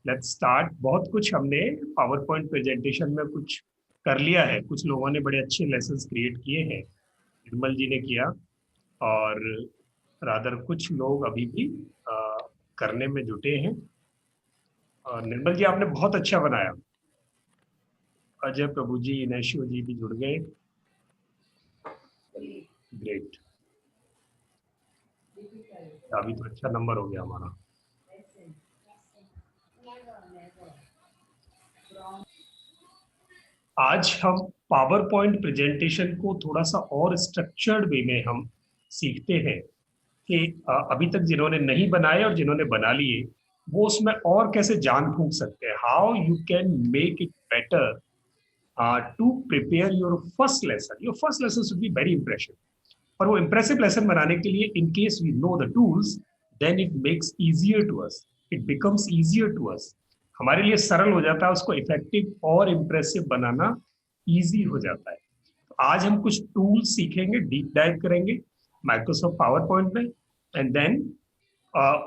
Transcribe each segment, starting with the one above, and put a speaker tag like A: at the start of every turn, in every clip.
A: Let's start. बहुत कुछ हमने पावर पॉइंट प्रेजेंटेशन में कुछ कर लिया है, कुछ लोगों ने बड़े अच्छे लेसन्स क्रिएट किए हैं, निर्मल जी ने किया, और रादर कुछ लोग अभी भी करने में जुटे हैं। और निर्मल जी आपने बहुत अच्छा बनाया। अजय प्रभु जी, इनेशियो जी भी जुड़ गए। ग्रेट, अभी तो अच्छा नंबर हो गया हमारा। आज हम पावर पॉइंट प्रेजेंटेशन को थोड़ा सा और स्ट्रक्चर्ड वे में हम सीखते हैं कि अभी तक जिन्होंने नहीं बनाए और जिन्होंने बना लिए वो उसमें और कैसे जान फूंक सकते हैं। How you can make it better to prepare your first lesson. Your first lesson should be very impressive, और वो इंप्रेसिव लेसन बनाने के लिए in case we know the tools then it makes easier to us, it becomes easier to us. हमारे लिए सरल हो जाता है उसको इफेक्टिव और इंप्रेसिव बनाना, इजी हो जाता है। तो आज हम कुछ टूल्स सीखेंगे, डीप डाइव करेंगे माइक्रोसॉफ्ट पावर पॉइंट में, एंड देन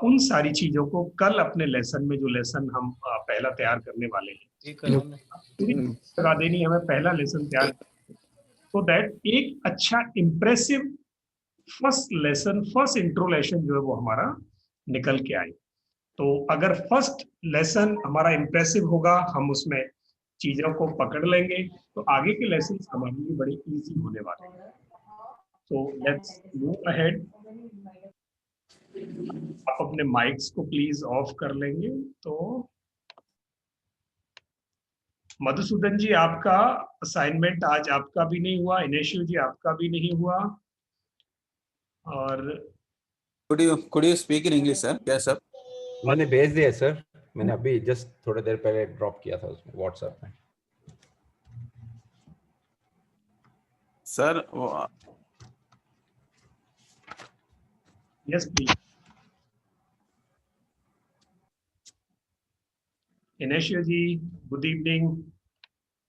A: उन सारी चीजों को कल अपने लेसन में, जो लेसन हम पहला तैयार करने वाले हैं, पूरी लगा देनी हमें पहला लेसन तैयार, सो दैट एक अच्छा impressive first lesson, first intro lesson जो है वो हमारा निकल के आए। तो अगर फर्स्ट लेसन हमारा इंप्रेसिव होगा, हम उसमें चीजों को पकड़ लेंगे, तो आगे के लेसन हमारे लिए बड़े इजी होने वाले हैं। So let's move ahead. आप अपने माइक्स को प्लीज ऑफ कर लेंगे। तो मधुसूदन जी, आपका असाइनमेंट आज आपका भी नहीं हुआ, इनेशियल जी आपका भी नहीं हुआ, और
B: could you speak in English, sir? Yes, sir.
C: मैंने भेज दिया सर, मैंने अभी जस्ट थोड़ी देर पहले ड्रॉप किया था उसमें व्हाट्सएप में।
B: Sir
A: yes please. इनेशियल जी गुड इवनिंग।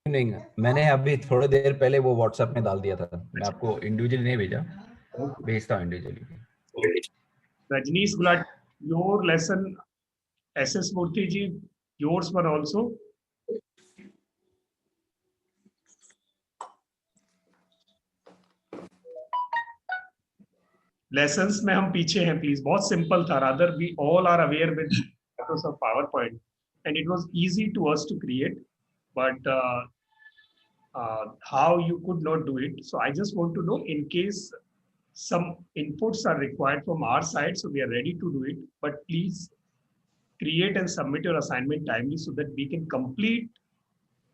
C: नहीं, मैंने अभी थोड़ी देर पहले वो व्हाट्सएप में डाल दिया था, मैं आपको इंडिविजुअली नहीं भेजा, भेजता हूँ individually.
A: Rajneesh Gulati, your lesson, SS Murthy ji, yours were also. Lessons में हम पीछे हैं प्लीज, बहुत सिंपल था। Rather we all are aware with Microsoft PowerPoint and it was easy to us to create, but how you could not do it. So I just want to know, in case some inputs are required from our side, so we are ready to do it, but please create and submit your assignment timely so that we can complete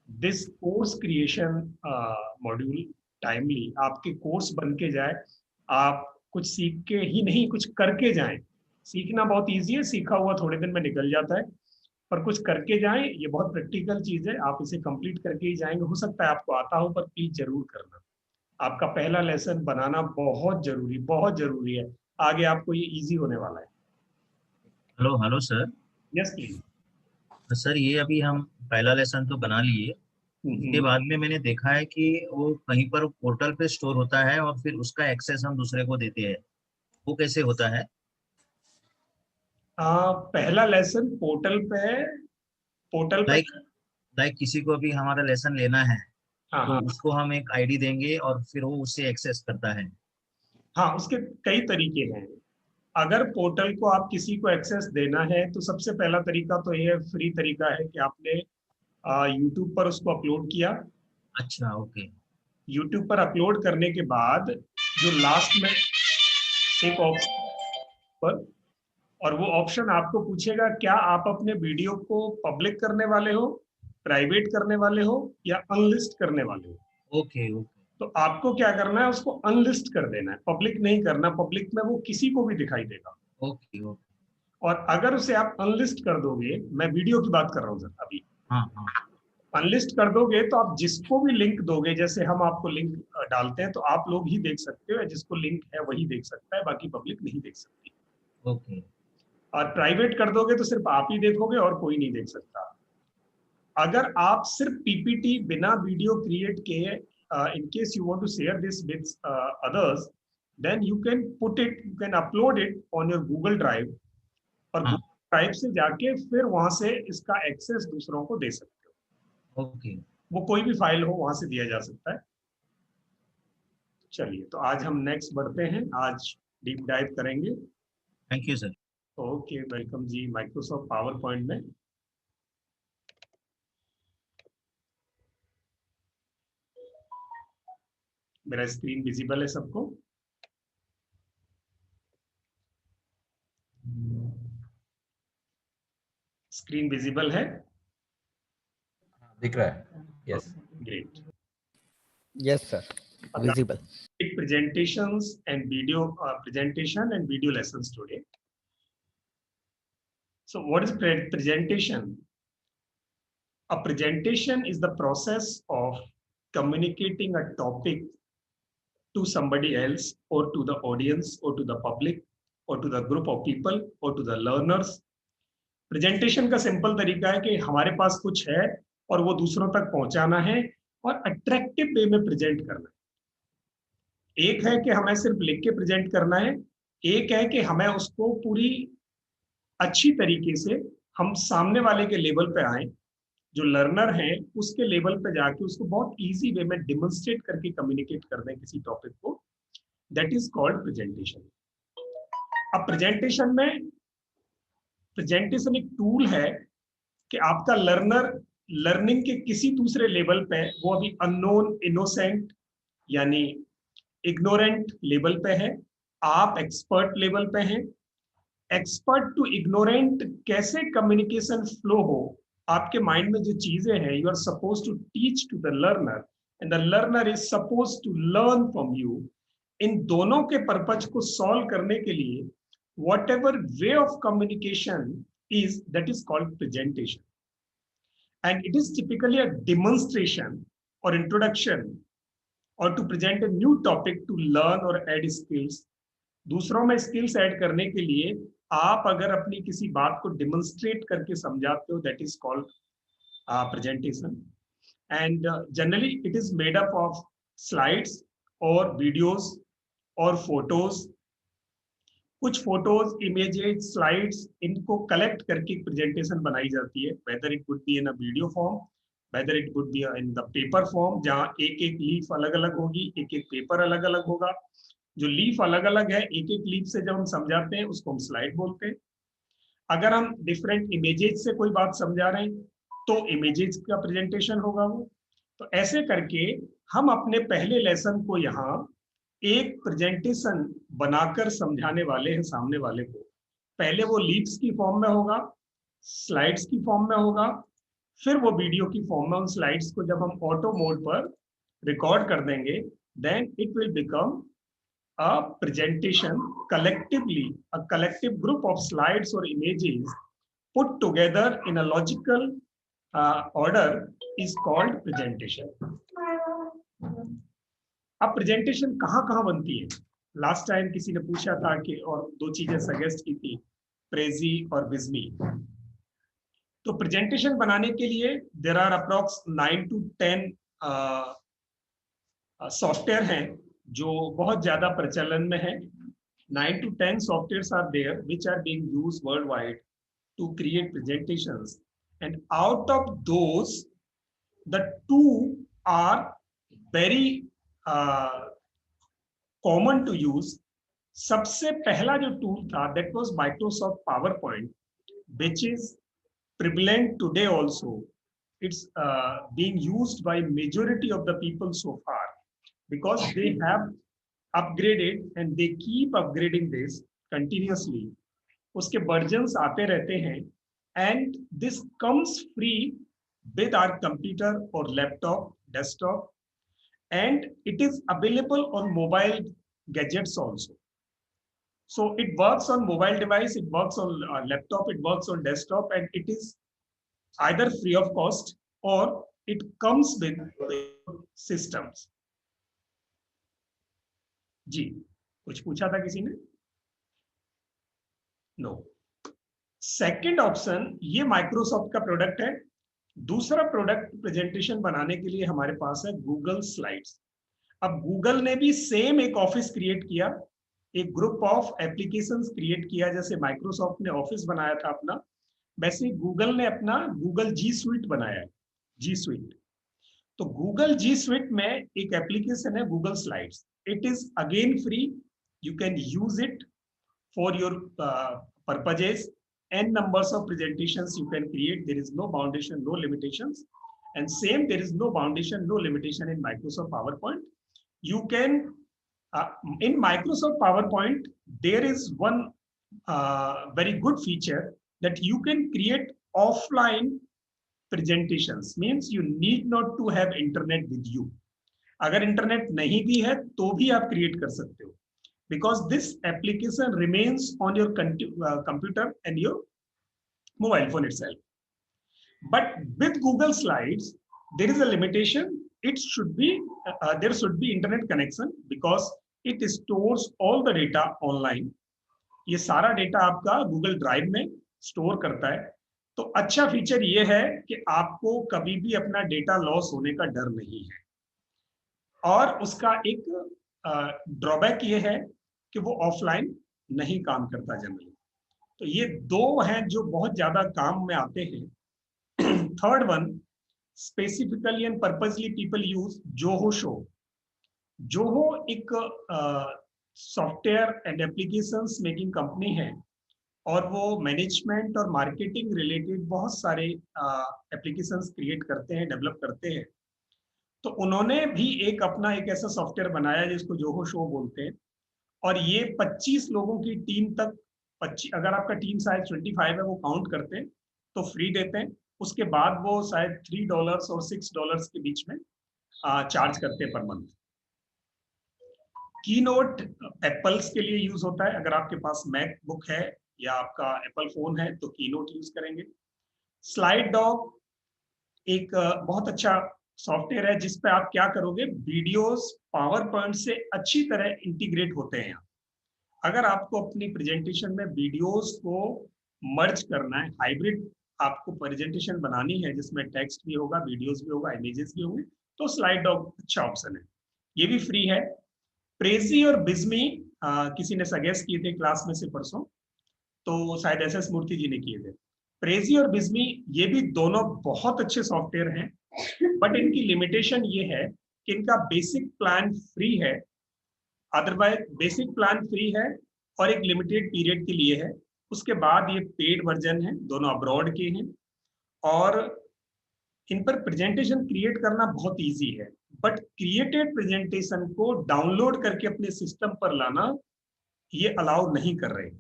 A: this course creation module timely. आपके course बन के जाए, आप कुछ सीख के ही नहीं कुछ करके जाएं। सीखना बहुत इजी है, सीखा हुआ थोड़े दिन में निकल जाता है, पर कुछ करके जाएं, ये बहुत प्रैक्टिकल चीज है। आप इसे कंप्लीट करके ही जाएंगे। हो सकता है आपको आता हो, पर प्लीज जरूर करना। आपका पहला लेसन बनाना बहुत जरूरी है। आगे आपको ये इजी होने वाला है।
D: Hello hello sir.
A: Yes please.
D: Sir ये अभी हम पहला लेसन तो बना लिए, उसके बाद में मैंने देखा है कि वो कहीं पर पोर्टल पे स्टोर होता है और फिर उसका एक्सेस हम दूसरे को देते हैं, वो कैसे होता है?
A: पहला लेसन पोर्टल पे
D: लाइक किसी को भी हमारा लेसन लेना है,
A: हाँ,
D: तो उसको हम एक आईडी देंगे और फिर वो उससे एक्सेस करता है।
A: हाँ, उसके कई तरीके हैं। अगर पोर्टल को आप किसी को एक्सेस देना है तो सबसे पहला तरीका तो ये फ्री तरीका है कि आपने यूट्यूब पर उसको अपलोड किया।
D: अच्छा, ओके।
A: यूट्यूब पर अपलोड करने के बाद जो लास्ट में एक ऑप्शन पर, और वो ऑप्शन आपको पूछेगा क्या आप अपने वीडियो को पब्लिक करने वाले हो, प्राइवेट करने वाले हो, या अनलिस्ट करने वाले हो।
D: Okay okay.
A: तो आपको क्या करना है, उसको अनलिस्ट कर देना है, पब्लिक नहीं करना। पब्लिक में वो किसी को भी दिखाई देगा।
D: Okay okay.
A: और अगर उसे आप अनलिस्ट कर दोगे, मैं वीडियो की बात कर रहा हूँ सर अभी,
D: हाँ हाँ।
A: अनलिस्ट कर दोगे तो आप जिसको भी लिंक दोगे, जैसे हम आपको लिंक डालते हैं तो आप लोग ही देख सकते हो, जिसको लिंक है वही देख सकता है, बाकी पब्लिक नहीं देख सकती।
D: ओके।
A: और प्राइवेट कर दोगे तो सिर्फ आप ही देखोगे और कोई नहीं देख सकता। अगर आप सिर्फ पीपीटी बिना वीडियो क्रिएट किए, in case you want to share this with others, then you can put it, you can upload it on your Google drive. और
D: हाँ।
A: गूगल ड्राइव से जाके फिर वहां से इसका एक्सेस दूसरों को दे सकते हो।
D: ओके।
A: वो कोई भी फाइल हो वहां से दिया जा सकता है। चलिए, तो आज हम नेक्स्ट बढ़ते हैं, आज डीप डाइव करेंगे।
D: Thank you sir.
A: Okay, welcome जी माइक्रोसॉफ्ट पावर पॉइंट में। मेरा स्क्रीन विजिबल है सबको? स्क्रीन विजिबल है?
C: दिख रहा है? Yes.
A: Great.
E: Yes, sir. Visible.
A: Presentations and video presentation and video lessons today. So what is presentation? A presentation is the process of communicating a topic to somebody else or to the audience or to the public or to the group of people or to the learners. Presentation का simple तरीका है कि हमारे पास कुछ है और वो दूसरों तक पहुंचाना है और अट्रैक्टिव वे में प्रेजेंट करना है। एक है कि हमें सिर्फ लिख के प्रेजेंट करना है, एक है कि हमें उसको पूरी अच्छी तरीके से हम सामने वाले के लेवल पे आए, जो लर्नर है उसके लेवल पे जाके उसको बहुत इजी वे में डेमोन्स्ट्रेट करके कम्युनिकेट कर दें किसी टॉपिक को। That is called presentation. अब प्रेजेंटेशन एक टूल है कि आपका लर्नर लर्निंग के किसी दूसरे लेवल पे, वो अभी अननोन, इनोसेंट यानी इग्नोरेंट लेवल पे है, आप एक्सपर्ट लेवल पे हैं। एक्सपर्ट टू इग्नोरेंट कैसे कम्युनिकेशन फ्लो हो, आपके माइंड में जो चीजें हैं, you are suppose to teach to the learner and the learner is suppose to learn from you. इन दोनों के पर्पज को सॉल्व करने के लिए whatever way of communication is, that is called presentation, and it is typically a demonstration or introduction or to present a new topic to learn or add skills. दूसरों में skills add करने के लिए आप अगर अपनी किसी बात को demonstrate करके समझाते हो, that is called presentation, and generally it is made up of slides or videos or photos. कुछ फोटोज, इमेजेस, स्लाइड्स, इनको कलेक्ट करके प्रेजेंटेशन बनाई जाती है, whether it would be in a video form, whether it would be in the paper form, जहां एक एक leaf अलग अलग होगी, एक एक पेपर अलग अलग होगा। जो लीफ अलग अलग है, एक एक लीफ से जब हम समझाते हैं उसको हम स्लाइड बोलते हैं। अगर हम डिफरेंट इमेजेस से कोई बात समझा रहे हैं तो इमेजेस का प्रेजेंटेशन होगा वो। तो ऐसे करके हम अपने पहले लेसन को यहाँ एक प्रेजेंटेशन बनाकर समझाने वाले हैं सामने वाले को। पहले वो लीड्स की फॉर्म में होगा, स्लाइड्स की फॉर्म में होगा, फिर वो वीडियो की फॉर्म में। उन स्लाइड्स को जब हम ऑटो मोड पर रिकॉर्ड कर देंगे, then it will become a presentation collectively, a collective group of slides or images put together in a logical order is called presentation. अब प्रेजेंटेशन कहाँ बनती है? लास्ट टाइम किसी ने पूछा था कि, और दो चीजें सजेस्ट की थी, प्रेजी और विजमी। तो प्रेजेंटेशन बनाने के लिए there are approx 9 to 10 software हैं जो बहुत ज्यादा प्रचलन में है। 9 to 10 softwares are there which are being used world wide to create presentations, and out of those the two are very common to use. सबसे पहला जो टूल था that was Microsoft PowerPoint, which is prevalent today also. It's being used by majority of the people so far because they have upgraded and they keep upgrading this continuously. उसके versions आते रहते हैं and this comes free with our computer or laptop, desktop, and it is available on mobile gadgets also. So it works on mobile device, it works on laptop, it works on desktop, and it is either free of cost or it comes with systems. जी, कुछ पूछा था किसी ने? No. Second option, ये Microsoft का product है। दूसरा product presentation बनाने के लिए हमारे पास है गूगल स्लाइड्स। अब गूगल ने भी सेम एक ऑफिस क्रिएट किया, एक ग्रुप ऑफ एप्लीकेशंस क्रिएट किया, जैसे माइक्रोसॉफ्ट ने ऑफिस बनाया था अपना, वैसे गूगल ने अपना गूगल जी स्वीट बनाया है, जी स्वीट। तो गूगल जी स्वीट में एक एप्लीकेशन है Google slides. It is again free, you can use it for your purposes. N numbers of presentations you can create. There is no foundation, no limitations. And same, there is no foundation, no limitation in Microsoft PowerPoint. You can, in Microsoft PowerPoint, there is one very good feature that you can create offline presentations. Means you need not to have internet with you. अगर internet नहीं भी है तो भी आप create कर सकते हो, because this application remains on your computer and your mobile phone itself. But with Google Slides, there is a limitation. It should be there should be internet connection, because it stores all the data online. ये सारा data आपका Google drive में store करता है। तो अच्छा feature ये है कि आपको कभी भी अपना डेटा लॉस होने का डर नहीं है। और उसका एक ड्रॉबैक ये है कि वो ऑफलाइन नहीं काम करता जनरली। तो ये दो हैं जो बहुत ज्यादा काम में आते हैं। Third one, specifically and purposely people use Zoho show. Zoho एक software and applications making company है, और वो मैनेजमेंट और मार्केटिंग रिलेटेड बहुत सारे एप्लीकेशंस क्रिएट करते हैं, डेवलप करते हैं। तो उन्होंने भी एक अपना एक ऐसा सॉफ्टवेयर बनाया जिसको जोहो शो बोलते हैं, और ये 25 लोगों की टीम तक, 25, अगर आपका टीम शायद 25 है, वो काउंट करते हैं तो फ्री देते हैं। उसके बाद वो शायद $3 और $6 के बीच में चार्ज करते हैं पर मंथ। कीनोट एप्पल्स के लिए यूज होता है। अगर आपके पास मैकबुक है या आपका एप्पल फोन है तो कीनोट यूज करेंगे। स्लाइड डॉग एक बहुत अच्छा सॉफ्टवेयर है जिस पे आप क्या करोगे, वीडियोस पावर पॉइंट से अच्छी तरह इंटीग्रेट होते हैं। अगर आपको अपनी प्रेजेंटेशन में वीडियोस को मर्ज करना है, हाइब्रिड आपको प्रेजेंटेशन बनानी है जिसमें टेक्स्ट भी होगा, वीडियोस भी होगा, इमेजेस भी होंगे, तो स्लाइड डॉग अच्छा ऑप्शन है। ये भी फ्री है। प्रेजी और बिजमी किसी ने सजेस्ट किए थे क्लास में से परसों, तो शायद SS मूर्ति जी ने किए थे। प्रेजी और बिजमी ये भी दोनों बहुत अच्छे सॉफ्टवेयर हैं, बट इनकी लिमिटेशन ये है कि इनका बेसिक प्लान फ्री है। अदरवाइज बेसिक प्लान फ्री है और एक लिमिटेड पीरियड के लिए है, उसके बाद ये पेड वर्जन है, दोनों अब्रॉड के हैं। और इन पर प्रेजेंटेशन क्रिएट करना बहुत इजी है, बट क्रिएटेड प्रेजेंटेशन को डाउनलोड करके अपने सिस्टम पर लाना ये अलाउ नहीं कर रहे।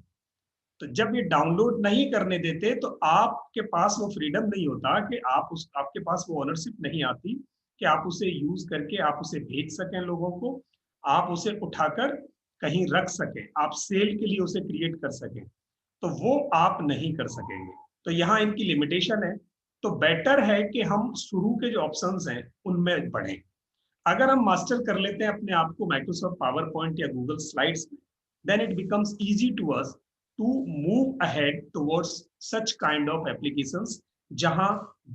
A: तो जब ये डाउनलोड नहीं करने देते तो आपके पास वो फ्रीडम नहीं होता कि आपके पास वो ओनरशिप नहीं आती कि आप उसे यूज करके आप उसे भेज सकें लोगों को, आप उसे उठाकर कहीं रख सकें, आप सेल के लिए उसे क्रिएट कर सकें, तो वो आप नहीं कर सकेंगे। तो यहाँ इनकी लिमिटेशन है। तो बेटर है कि हम शुरू के जो ऑप्शंस हैं उनमें बढ़ें। अगर हम मास्टर कर लेते हैं अपने आप को माइक्रोसॉफ्ट पावर पॉइंट या गूगल स्लाइड्स में, then it becomes easy to us to move ahead towards such kind of applications जहां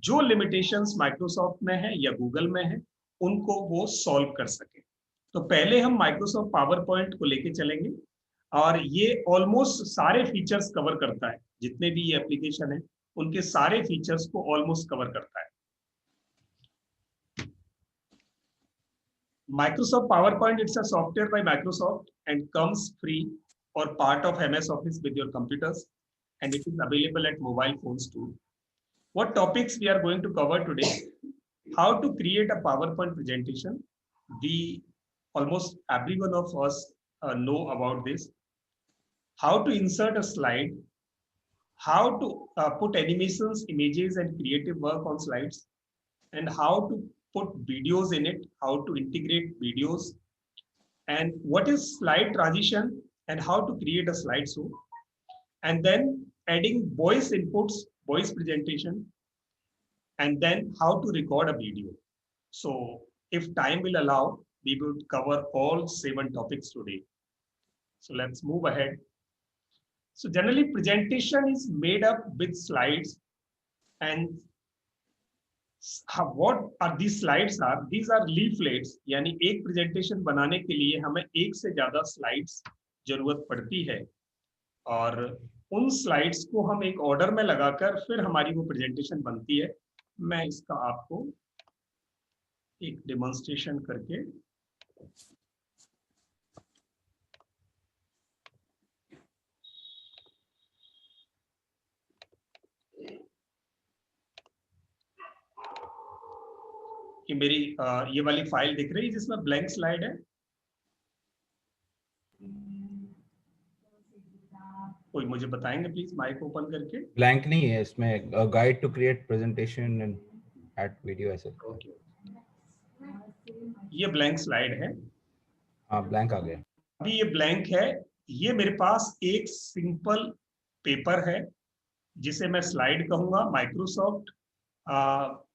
A: जो limitations Microsoft में है या Google में है उनको वो solve कर सके। तो पहले हम Microsoft PowerPoint को लेके चलेंगे, और ये almost सारे features cover करता है, जितने भी ये application है उनके सारे features को almost cover करता है। Microsoft PowerPoint, it's a software by Microsoft and comes free or part of MS Office with your computers, and it is available at mobile phones too. What topics we are going to cover today? How to create a PowerPoint presentation. We almost every one of us know about this. How to insert a slide, how to put animations, images and creative work on slides, and how to put videos in it, how to integrate videos, and what is slide transition, and how to create a slideshow, and then adding voice inputs, voice presentation, and then how to record a video. So if time will allow, we will cover all 7 topics today. So let's move ahead. So generally presentation is made up with slides, and what are these slides are? These are leaflets, यानी एक presentation बनाने के लिए हमें एक से ज्यादा slides जरूरत पड़ती है, और उन स्लाइड्स को हम एक ऑर्डर में लगाकर फिर हमारी वो प्रेजेंटेशन बनती है। मैं इसका आपको एक डेमोन्स्ट्रेशन करके कि मेरी ये वाली फाइल दिख रही है जिसमें ब्लैंक स्लाइड है। कोई मुझे बताएंगे प्लीज माइक ओपन करके।
C: ब्लैंक नहीं है इसमें, guide to create presentation and add video ऐसे।
A: ओके, ये ब्लैंक स्लाइड है।
C: हाँ ब्लैंक आ गया।
A: अभी ये ब्लैंक है। ये मेरे पास एक सिंपल पेपर है जिसे मैं स्लाइड कहूंगा। माइक्रोसॉफ्ट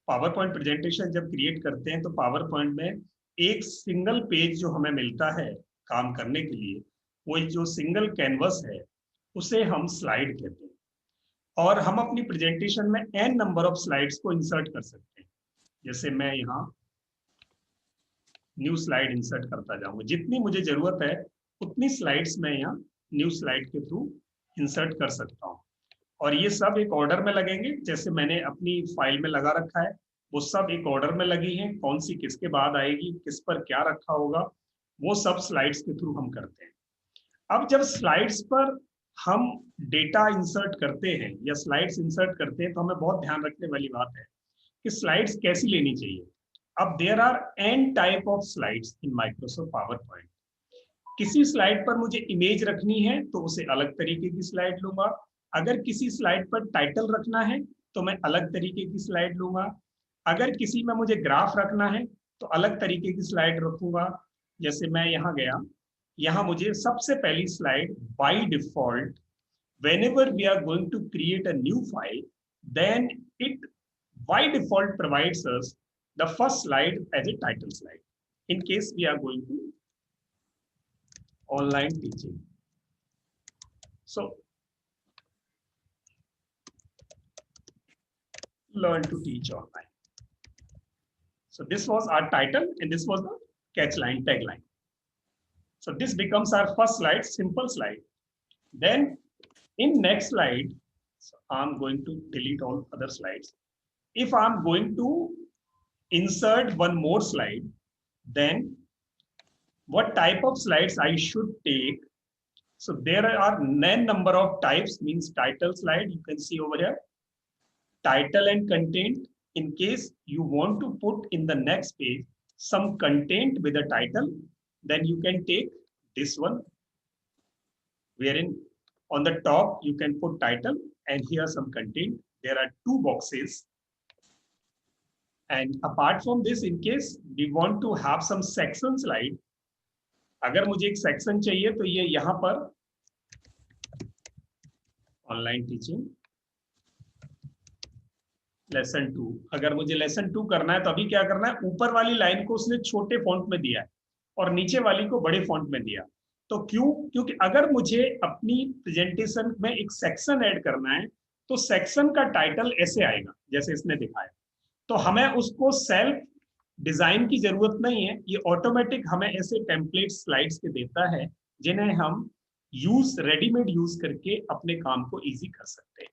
A: पावर पॉइंट प्रेजेंटेशन जब क्रिएट करते हैं तो पावर पॉइंट में एक सिंगल पेज जो हमें मिलता है काम करने के लिए, वो जो सिंगल कैनवस है उसे हम स्लाइड कहते हैं। और हम अपनी प्रेजेंटेशन में n नंबर ऑफ स्लाइड्स को इंसर्ट कर सकते हैं। जैसे मैं यहाँ न्यू स्लाइड इंसर्ट करता जाऊंगा, जितनी मुझे जरूरत है उतनी स्लाइड्स मैं यहाँ न्यू स्लाइड के थ्रू इंसर्ट कर सकता हूँ। और ये सब एक ऑर्डर में लगेंगे, जैसे मैंने अपनी फाइल में लगा रखा है वो सब एक ऑर्डर में लगी हैं। कौन सी किसके बाद आएगी, किस पर क्या रखा होगा, वो सब स्लाइड्स के थ्रू हम करते हैं। अब जब स्लाइड्स पर हम डेटा इंसर्ट करते हैं या स्लाइड्स इंसर्ट करते हैं तो हमें बहुत ध्यान रखने वाली बात है कि स्लाइड्स कैसी लेनी चाहिए। अब there are n type of slides in Microsoft PowerPoint. किसी स्लाइड पर मुझे इमेज रखनी है तो उसे अलग तरीके की स्लाइड लूंगा। अगर किसी स्लाइड पर टाइटल रखना है तो मैं अलग तरीके की स्लाइड लूंगा। अगर किसी में मुझे ग्राफ रखना है तो अलग तरीके की स्लाइड रखूंगा। जैसे मैं यहाँ गया, यहाँ मुझे सबसे पहली slide by default, whenever we are going to create a new file, then it by default provides us the first slide as a title slide. In case we are going to online teaching. So learn to teach online. So this was our title and this was the catch line, tagline. So this becomes our first slide, simple slide. Then in next slide, so I'm going to delete all other slides. If I'm going to insert one more slide, then what type of slides I should take? So there are n number of types, means title slide, you can see over here. Title and content. In case you want to put in the next page some content with a title, then you can take this one, wherein on the top you can put title and here some content. There are two boxes. And apart from this, in case we want to have some section slide, अगर मुझे एक section चाहिए तो ये यहाँ पर online teaching lesson 2, अगर मुझे लेसन 2 करना है तो अभी क्या करना है, ऊपर वाली लाइन को उसने छोटे फॉन्ट में दिया है और नीचे वाली को बड़े फॉन्ट में दिया। तो क्यों? क्योंकि अगर मुझे अपनी प्रेजेंटेशन में एक सेक्शन ऐड करना है तो सेक्शन का टाइटल ऐसे आएगा जैसे इसने दिखाया। तो हमें उसको सेल्फ डिजाइन की जरूरत नहीं है, ये ऑटोमेटिक हमें ऐसे टेम्पलेट स्लाइड्स के देता है जिन्हें हम रेडीमेड यूज करके अपने काम को इजी कर सकते हैं।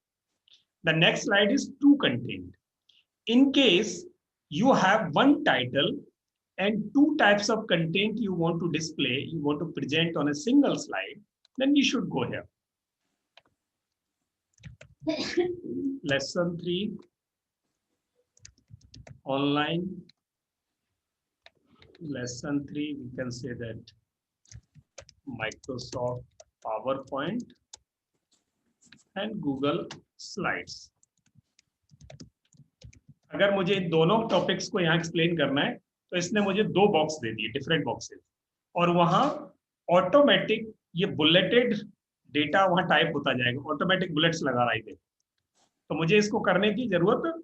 A: The next slide is to content. In case you have one title and two types of content you want to display, you want to present on a single slide, then you should go here. Lesson 3, online. Lesson 3, we can say that Microsoft PowerPoint and Google Slides. अगर मुझे इन दोनों topics को यहाँ explain करना है तो इसने मुझे दो बॉक्स दे दिए, डिफरेंट बॉक्सेस, और वहां ऑटोमेटिक ये बुलेटेड डेटा वहां टाइप होता जाएगा, ऑटोमेटिक बुलेट्स लगा रहा है। तो मुझे इसको करने की जरूरत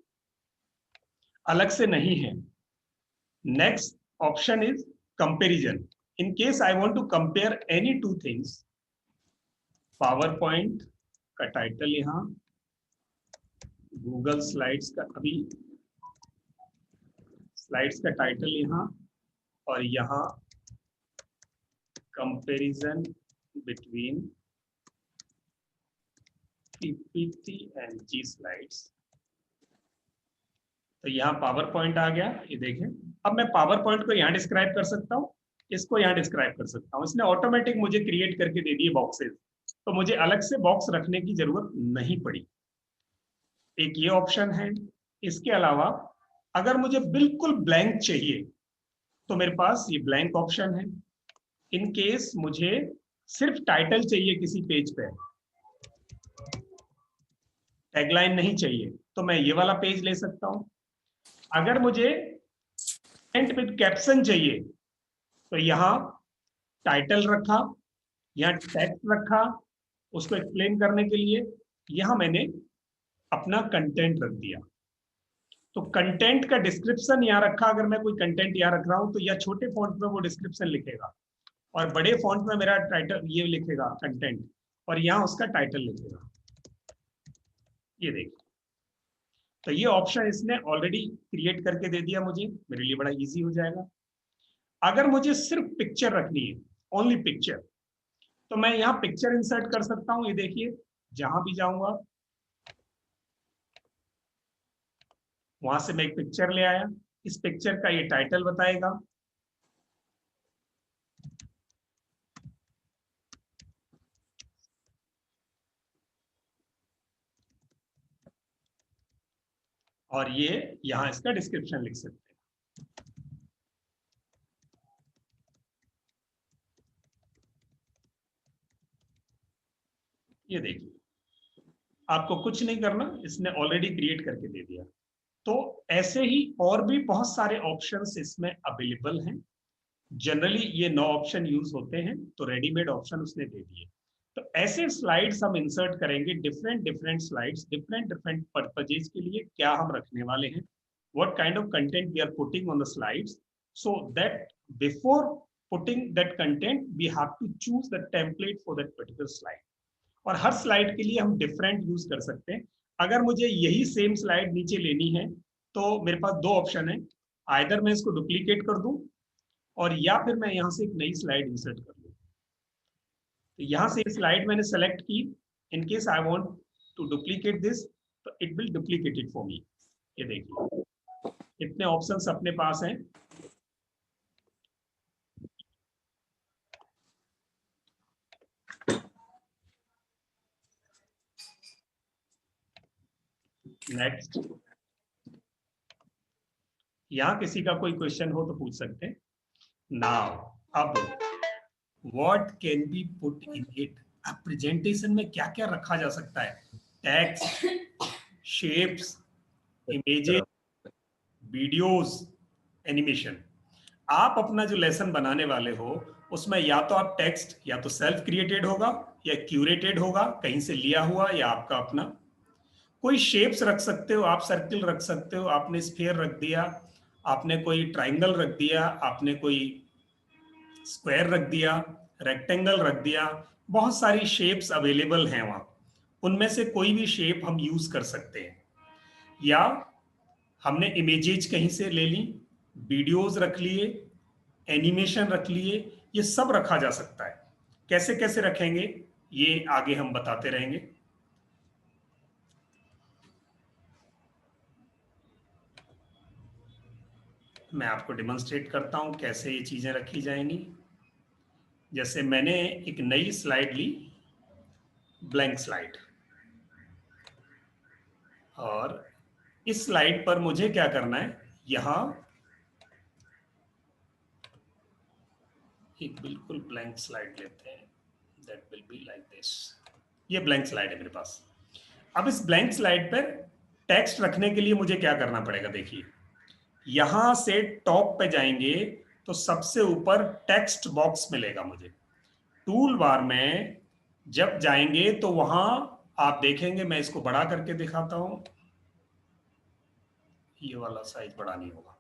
A: अलग से नहीं है। Next option is comparison. In case I want to compare any two things, PowerPoint का टाइटल यहाँ, गूगल स्लाइड्स का, अभी स्लाइड्स का टाइटल यहाँ, और यहाँ comparison between PPT and G slides। तो यहाँ पावर पॉइंट आ गया, ये देखें। अब मैं पावर पॉइंट को यहाँ डिस्क्राइब कर सकता हूँ, इसको यहाँ डिस्क्राइब कर सकता हूँ। इसने ऑटोमेटिक मुझे क्रिएट करके दे दिए बॉक्सेस, तो मुझे अलग से बॉक्स रखने की जरूरत नहीं पड़ी। एक ये ऑप्शन है। इसके अलावा अगर मुझे बिल्कुल ब्लैंक चाहिए तो मेरे पास ये ब्लैंक ऑप्शन है। इन केस मुझे सिर्फ टाइटल चाहिए किसी पेज पे, टैगलाइन नहीं चाहिए, तो मैं ये वाला पेज ले सकता हूं। अगर मुझे कंटेंट विद कैप्शन चाहिए तो यहाँ टाइटल रखा, यहाँ टेक्स्ट रखा उसको एक्सप्लेन करने के लिए, यहाँ मैंने अपना कंटेंट रख दिया। तो कंटेंट का डिस्क्रिप्शन यहाँ रखा। अगर मैं कोई कंटेंट यहाँ रख रहा हूं तो या छोटे फॉन्ट में वो डिस्क्रिप्शन लिखेगा और बड़े फॉन्ट में मेरा टाइटल ये लिखेगा कंटेंट, और यहाँ उसका टाइटल लिखेगा। ये देखिए, तो ये ऑप्शन इसने ऑलरेडी क्रिएट करके दे दिया मुझे, मेरे लिए बड़ा इजी हो जाएगा। अगर मुझे सिर्फ पिक्चर रखनी है, ओनली पिक्चर, तो मैं यहाँ पिक्चर इंसर्ट कर सकता हूँ। ये देखिए, जहां भी जाऊंगा वहां से मैं एक पिक्चर ले आया। इस पिक्चर का ये टाइटल बताएगा, और ये यहां इसका डिस्क्रिप्शन लिख सकते हैं। ये देखिए, आपको कुछ नहीं करना, इसने ऑलरेडी क्रिएट करके दे दिया। तो ऐसे ही और भी बहुत सारे ऑप्शंस इसमें अवेलेबल हैं। जनरली ये 9 ऑप्शन यूज होते हैं, तो रेडीमेड ऑप्शन उसने दे दिए। तो ऐसे स्लाइड्स हम इंसर्ट करेंगे, डिफरेंट स्लाइड्स, डिफरेंट पर्पजेज के लिए क्या हम रखने वाले हैं, what kind of content we are putting on the slides, so that before putting that content we have to choose the template for that particular slide। और हर slide के लिए हम डिफरेंट यूज कर सकते हैं। अगर मुझे यही सेम स्लाइड नीचे लेनी है तो मेरे पास 2 ऑप्शन है, आइदर मैं इसको डुप्लीकेट कर दूं और या फिर मैं यहां से एक नई स्लाइड इंसर्ट कर लूं। तो यहां से स्लाइड मैंने सेलेक्ट की, in case I want to duplicate this, तो it will duplicate it for me. ये देखिए, इतने ऑप्शंस अपने पास हैं। नेक्स्ट, यहां किसी का कोई क्वेश्चन हो तो पूछ सकते हैं। नाउ अब what can be put in it, अब प्रेजेंटेशन में क्या क्या रखा जा सकता है? Text, shapes, images, videos, animation. आप अपना जो लेसन बनाने वाले हो उसमें या तो आप टेक्स्ट या तो सेल्फ क्रिएटेड होगा या क्यूरेटेड होगा, कहीं से लिया हुआ या आपका अपना। कोई शेप्स रख सकते हो, आप सर्किल रख सकते हो, आपने स्फीयर रख दिया, आपने कोई ट्राइंगल रख दिया, आपने कोई स्क्वायर रख दिया, रेक्टेंगल रख दिया। बहुत सारी शेप्स अवेलेबल हैं वहां, उनमें से कोई भी शेप हम यूज कर सकते हैं। या हमने इमेजेज कहीं से ले ली, वीडियोस रख लिए, एनिमेशन रख लिए, ये सब रखा जा सकता है। कैसे कैसे रखेंगे ये आगे हम बताते रहेंगे। मैं आपको डेमोन्स्ट्रेट करता हूं कैसे ये चीजें रखी जाएंगी। जैसे मैंने एक नई स्लाइड ली, ब्लैंक स्लाइड, और इस स्लाइड पर मुझे क्या करना है, यहां एक बिल्कुल ब्लैंक स्लाइड लेते हैं, that will be like this. ये ब्लैंक स्लाइड है मेरे पास। अब इस ब्लैंक स्लाइड पर टेक्स्ट रखने के लिए मुझे क्या करना पड़ेगा? देखिए, यहां से टॉप पे जाएंगे तो सबसे ऊपर टेक्स्ट बॉक्स मिलेगा मुझे। टूल बार में जब जाएंगे तो वहां आप देखेंगे, मैं इसको बड़ा करके दिखाता हूं, ये वाला साइज बड़ा नहीं होगा।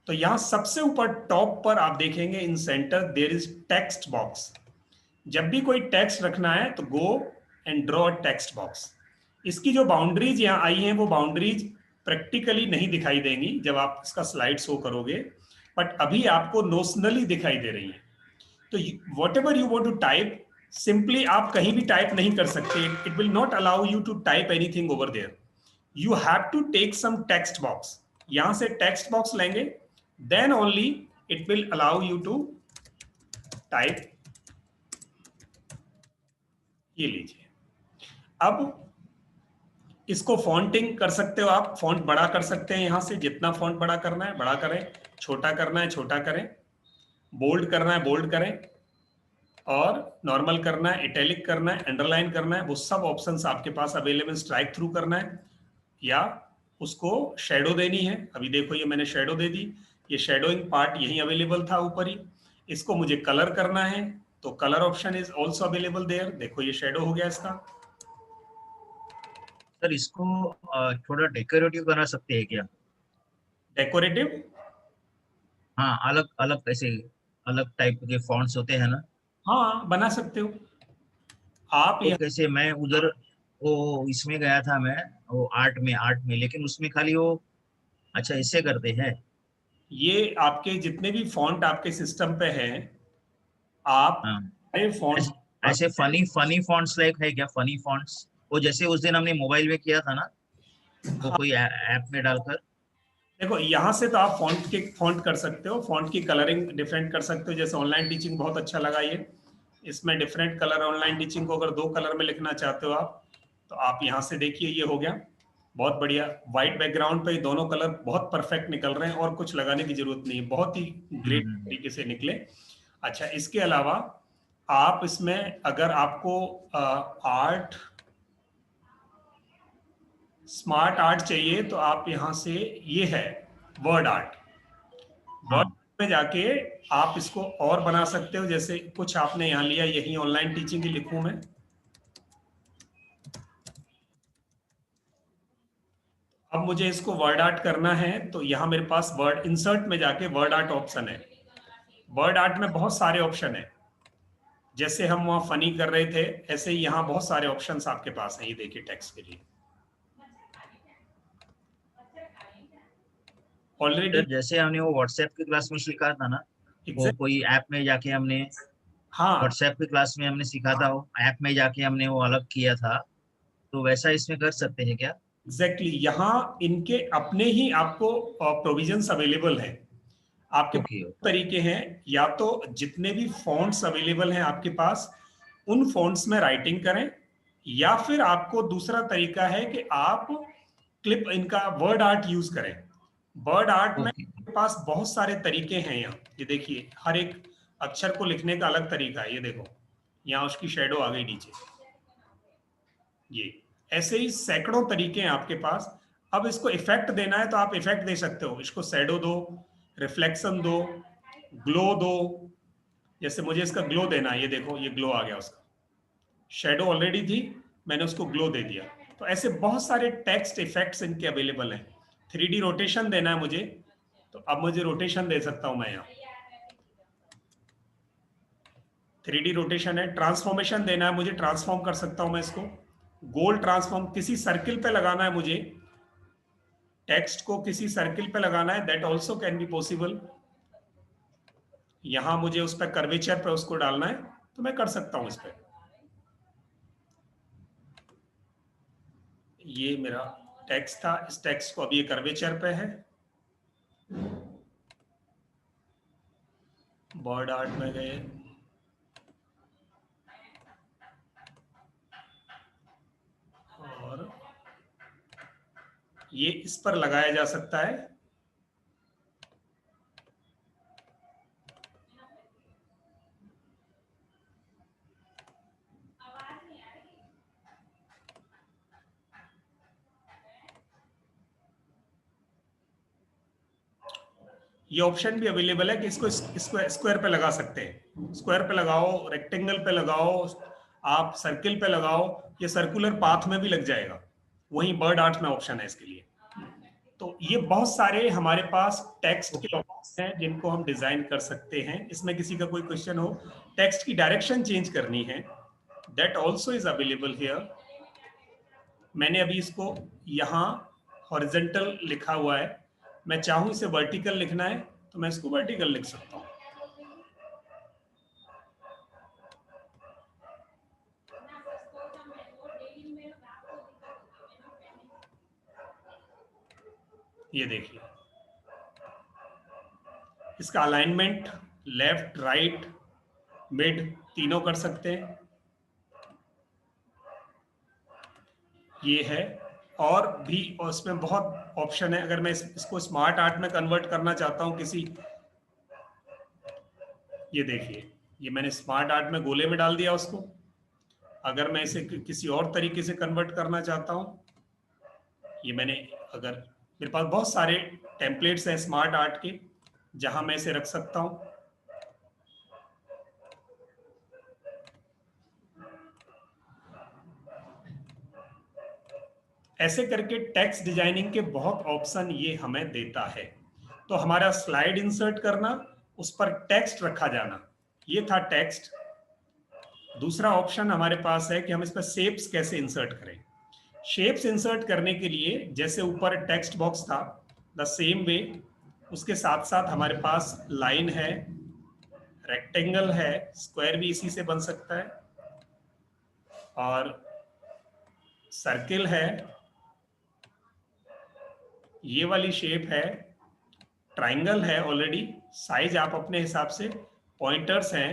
A: तो यहां सबसे ऊपर टॉप पर आप देखेंगे in center there is text box. जब भी कोई टेक्स्ट रखना है तो go and draw a text box. इसकी जो बाउंड्रीज यहां आई हैं वो बाउंड्रीज प्रैक्टिकली नहीं दिखाई देंगी जब आप इसका स्लाइड शो करोगे, बट अभी आपको नोशनली दिखाई दे रही है। तो whatever you want to type, simply आप कहीं भी टाइप नहीं कर सकते. It will not allow you to type anything over there. You have to take some text box. यहां से टेक्स्ट बॉक्स लेंगे, then only it will allow you to type. ये लीजिए. अब इसको फॉन्टिंग कर सकते हो आप. फॉन्ट बड़ा कर सकते हैं. यहां से जितना फॉन्ट बड़ा करना है बड़ा करें, छोटा करना है छोटा करें, बोल्ड करना है बोल्ड करें, और नॉर्मल करना है, इटैलिक करना है, अंडरलाइन करना है, वो सब ऑप्शंस आपके पास अवेलेबल. स्ट्राइक थ्रू करना है या उसको शेडो देनी है. अभी देखो ये मैंने शेडो दे दी. ये शेडोइंग पार्ट यही अवेलेबल था ऊपर ही. इसको मुझे कलर करना है तो colour option is also available there. देखो ये शेडो हो गया इसका.
D: सर इसको थोड़ा डेकोरेटिव बना सकते हैं क्या?
A: डेकोरेटिव?
D: हाँ, अलग अलग ऐसे अलग टाइप के फॉन्ट्स होते हैं ना,
A: हाँ बना सकते हो आप.
D: तो कैसे? मैं उधर वो इसमें गया था मैं, वो आर्ट में, लेकिन उसमें खाली वो अच्छा ऐसे करते हैं.
A: ये आपके जितने भी फॉन्ट आपके सिस्टम पे हैं, आप
D: हाँ,
A: फॉन्ट
D: ऐसे फनी फनी फॉन्ट्स लाइक है क्या? फनी फॉन्ट्स वो जैसे उस दिन हमने मोबाइल में किया था ना, वो कोई ऐप में डालकर.
A: देखो यहाँ से तो आप फॉन्ट कर सकते हो. फॉन्ट की कलरिंग डिफरेंट कर सकते हो. जैसे ऑनलाइन टीचिंग बहुत अच्छा लगा ये. इसमें डिफरेंट कलर. ऑनलाइन टीचिंग को अगर 2 कलर में लिखना चाहते हो आप, तो आप यहाँ से देखिए ये हो गया. बहुत बढ़िया. व्हाइट बैकग्राउंड पे दोनों कलर बहुत परफेक्ट निकल रहे हैं और कुछ लगाने की जरूरत नहीं है. बहुत ही ग्रेट तरीके से निकले. अच्छा, इसके अलावा आप इसमें अगर आपको आर्ट, स्मार्ट आर्ट चाहिए तो आप यहाँ से, ये है वर्ड आर्ट. वर्ड में जाके आप इसको और बना सकते हो. जैसे कुछ आपने यहाँ लिया, यही ऑनलाइन टीचिंग की लिखूं मैं. अब मुझे इसको वर्ड आर्ट करना है तो यहाँ मेरे पास वर्ड इंसर्ट में जाके वर्ड आर्ट ऑप्शन है. वर्ड आर्ट में बहुत सारे ऑप्शन है. जैसे हम वहाँ फनी कर रहे थे, ऐसे ही यहाँ बहुत सारे ऑप्शंस आपके पास हैं. ये देखिए टेक्स्ट के लिए ऑलरेडी.
D: जैसे हमने वो व्हाट्सएप की क्लास में सीखा था ना, वो कोई ऐप में जाके हमने,
A: हाँ
D: व्हाट्सएप की क्लास में हमने सीखा था, वो ऐप में जाके हमने वो अलग किया था, तो वैसा इसमें कर सकते हैं क्या?
A: एग्जैक्टली. यहाँ इनके अपने ही आपको प्रोविजंस अवेलेबल हैं. आपके तरीके हैं. या तो जितने भी फॉन्ट्स अवेलेबल हैं आपके पास, उन फॉन्ट्स में राइटिंग करें, या फिर आपको दूसरा तरीका है कि आप क्लिप इनका वर्ड आर्ट यूज करें. वर्ड आर्ट में आपके पास बहुत सारे तरीके हैं. यहाँ ये देखिए, हर एक अक्षर को लिखने का अलग तरीका है. ये देखो यहाँ उसकी शेडो आ गई नीचे. ये ऐसे ही सैकड़ों तरीके हैं आपके पास. अब इसको इफेक्ट देना है तो आप इफेक्ट दे सकते हो. इसको शैडो दो, रिफ्लेक्शन दो, ग्लो दो. जैसे मुझे इसका ग्लो देना है, ये देखो ये ग्लो आ गया. उसका शैडो ऑलरेडी थी, मैंने उसको ग्लो दे दिया. तो ऐसे बहुत सारे टेक्स्ट इफेक्ट्स इनके अवेलेबल हैं. 3D रोटेशन देना है मुझे, तो अब मुझे रोटेशन दे सकता हूं मैं. यहाँ 3D रोटेशन है. ट्रांसफॉर्मेशन देना है मुझे, ट्रांसफॉर्म कर सकता हूं मैं इसको. गोल ट्रांसफॉर्म, किसी सर्किल पे लगाना है मुझे, टेक्स्ट को किसी सर्किल पे लगाना है, that also can be possible. यहां मुझे उस पर कर्वेचर पे उसको डालना है तो मैं कर सकता हूं इस पर. ये मेरा टेक्स्ट था. इस टेक्स्ट को अभी ये कर्वेचर पे है. वर्ड आर्ट में गए, और ये इस पर लगाया जा सकता है. ये ऑप्शन भी अवेलेबल है कि इसको स्क्वायर पे लगा सकते हैं. स्क्वायर पे लगाओ, रेक्टेंगल पे लगाओ, आप सर्किल पे लगाओ. ये सर्कुलर पाथ में भी लग जाएगा. वहीं बर्ड आर्ट में ऑप्शन है इसके लिए. तो ये बहुत सारे हमारे पास टेक्स्ट के ऑप्शन हैं जिनको हम डिजाइन कर सकते हैं. इसमें किसी का कोई क्वेश्चन हो, टेक्स्ट की डायरेक्शन चेंज करनी है, that also is available here. मैंने अभी इसको यहाँ हॉरिजॉन्टल लिखा हुआ है. मैं चाहूं इसे वर्टिकल लिखना है तो मैं इसको वर्टिकल लिख सकता हूं. ये देखिए, इसका अलाइनमेंट लेफ्ट, राइट, मिड तीनों कर सकते हैं। ये है, और भी उसमें बहुत ऑप्शन है। अगर मैं इसको स्मार्ट आर्ट में कन्वर्ट करना चाहता हूँ किसी, ये देखिए, ये मैंने स्मार्ट आर्ट में गोले में डाल दिया उसको। अगर मैं इसे किसी और तरीके से कन्वर्ट करना चाहता हूँ, ये मैंने, अगर मेरे पास बहुत सारे टेम्पलेट्स हैं स्मार्ट आर्ट के जहां मैं इसे रख सकता हूं। ऐसे करके टेक्स्ट डिजाइनिंग के बहुत ऑप्शन ये हमें देता है। तो हमारा स्लाइड इंसर्ट करना, उस पर टेक्स्ट रखा जाना, ये था टेक्स्ट। दूसरा ऑप्शन हमारे पास है कि हम इस पर शेप्स कैसे इंसर्ट करें। शेप्स इंसर्ट करने के लिए जैसे ऊपर टेक्स्ट बॉक्स था, द सेम वे उसके साथ साथ हमारे पास लाइन है, रेक्टेंगल है, स्क्वायर भी इसी से बन सकता है, और सर्किल है, ये वाली शेप है, ट्राइंगल है ऑलरेडी, साइज आप अपने हिसाब से, पॉइंटर्स हैं,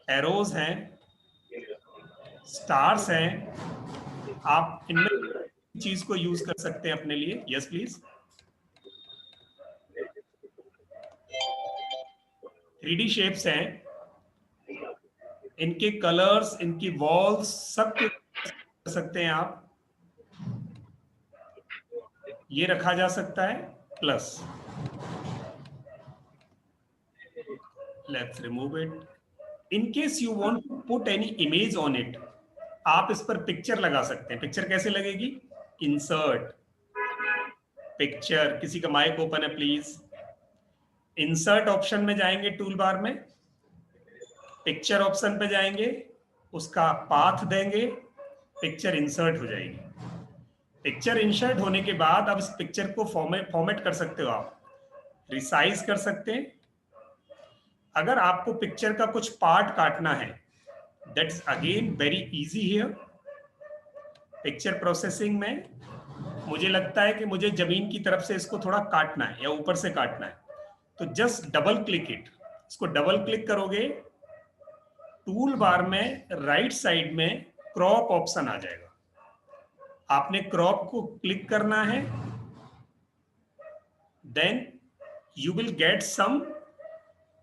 A: एरोज हैं, स्टार्स हैं। आप इनमें चीज को यूज कर सकते हैं अपने लिए। Yes please. 3D शेप्स हैं, इनके कलर्स, इनकी वॉल्स सब कर सकते हैं आप। ये रखा जा सकता है plus, let's remove it. In case you want to put any image on it, आप इस पर पिक्चर लगा सकते हैं। पिक्चर कैसे लगेगी? Insert picture. किसी का माइक ओपन है प्लीज। इंसर्ट ऑप्शन में जाएंगे टूल बार में, पिक्चर ऑप्शन पे जाएंगे, उसका पाथ देंगे, पिक्चर इंसर्ट हो जाएगी। पिक्चर इंसर्ट होने के बाद अब इस पिक्चर को फॉर्मेट कर सकते हो आप, रिसाइज कर सकते हैं। अगर आपको पिक्चर का कुछ पार्ट काटना है, that's again very easy here. Picture processing में मुझे लगता है कि मुझे जमीन की तरफ से इसको थोड़ा काटना है या ऊपर से काटना है, तो जस्ट डबल क्लिक इट। इसको डबल क्लिक करोगे, टूल बार में राइट साइड में क्रॉप ऑप्शन आ जाएगा। आपने क्रॉप को क्लिक करना है, then you will get some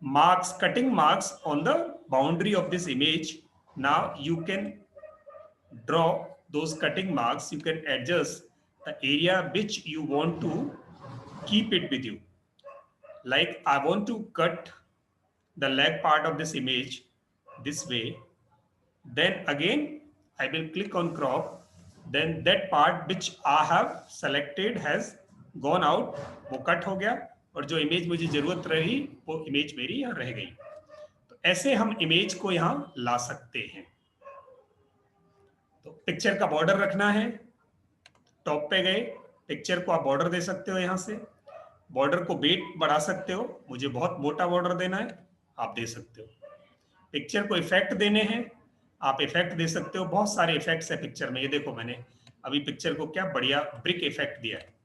A: marks, cutting marks on the boundary of this image. Now you can draw those cutting marks. You can adjust the area which you want to keep it with you. Like I want to cut the leg part of this image this way. Then again I will click on crop. Then that part which I have selected has gone out. वो cut हो गया, और जो image मुझे जरूरत रही वो image मेरी यहाँ रह गई। तो ऐसे हम इमेज को यहाँ ला सकते हैं। तो पिक्चर का बॉर्डर रखना है, टॉप पे गए, पिक्चर को आप बॉर्डर दे सकते हो। यहाँ से बॉर्डर को वेट बढ़ा सकते हो, मुझे बहुत मोटा बॉर्डर देना है, आप दे सकते हो। पिक्चर को इफेक्ट देने हैं, आप इफेक्ट दे सकते हो। बहुत सारे इफेक्ट्स है पिक्चर में। ये देखो, मैंने अभी पिक्चर को क्या बढ़िया ब्रिक इफेक्ट दिया है।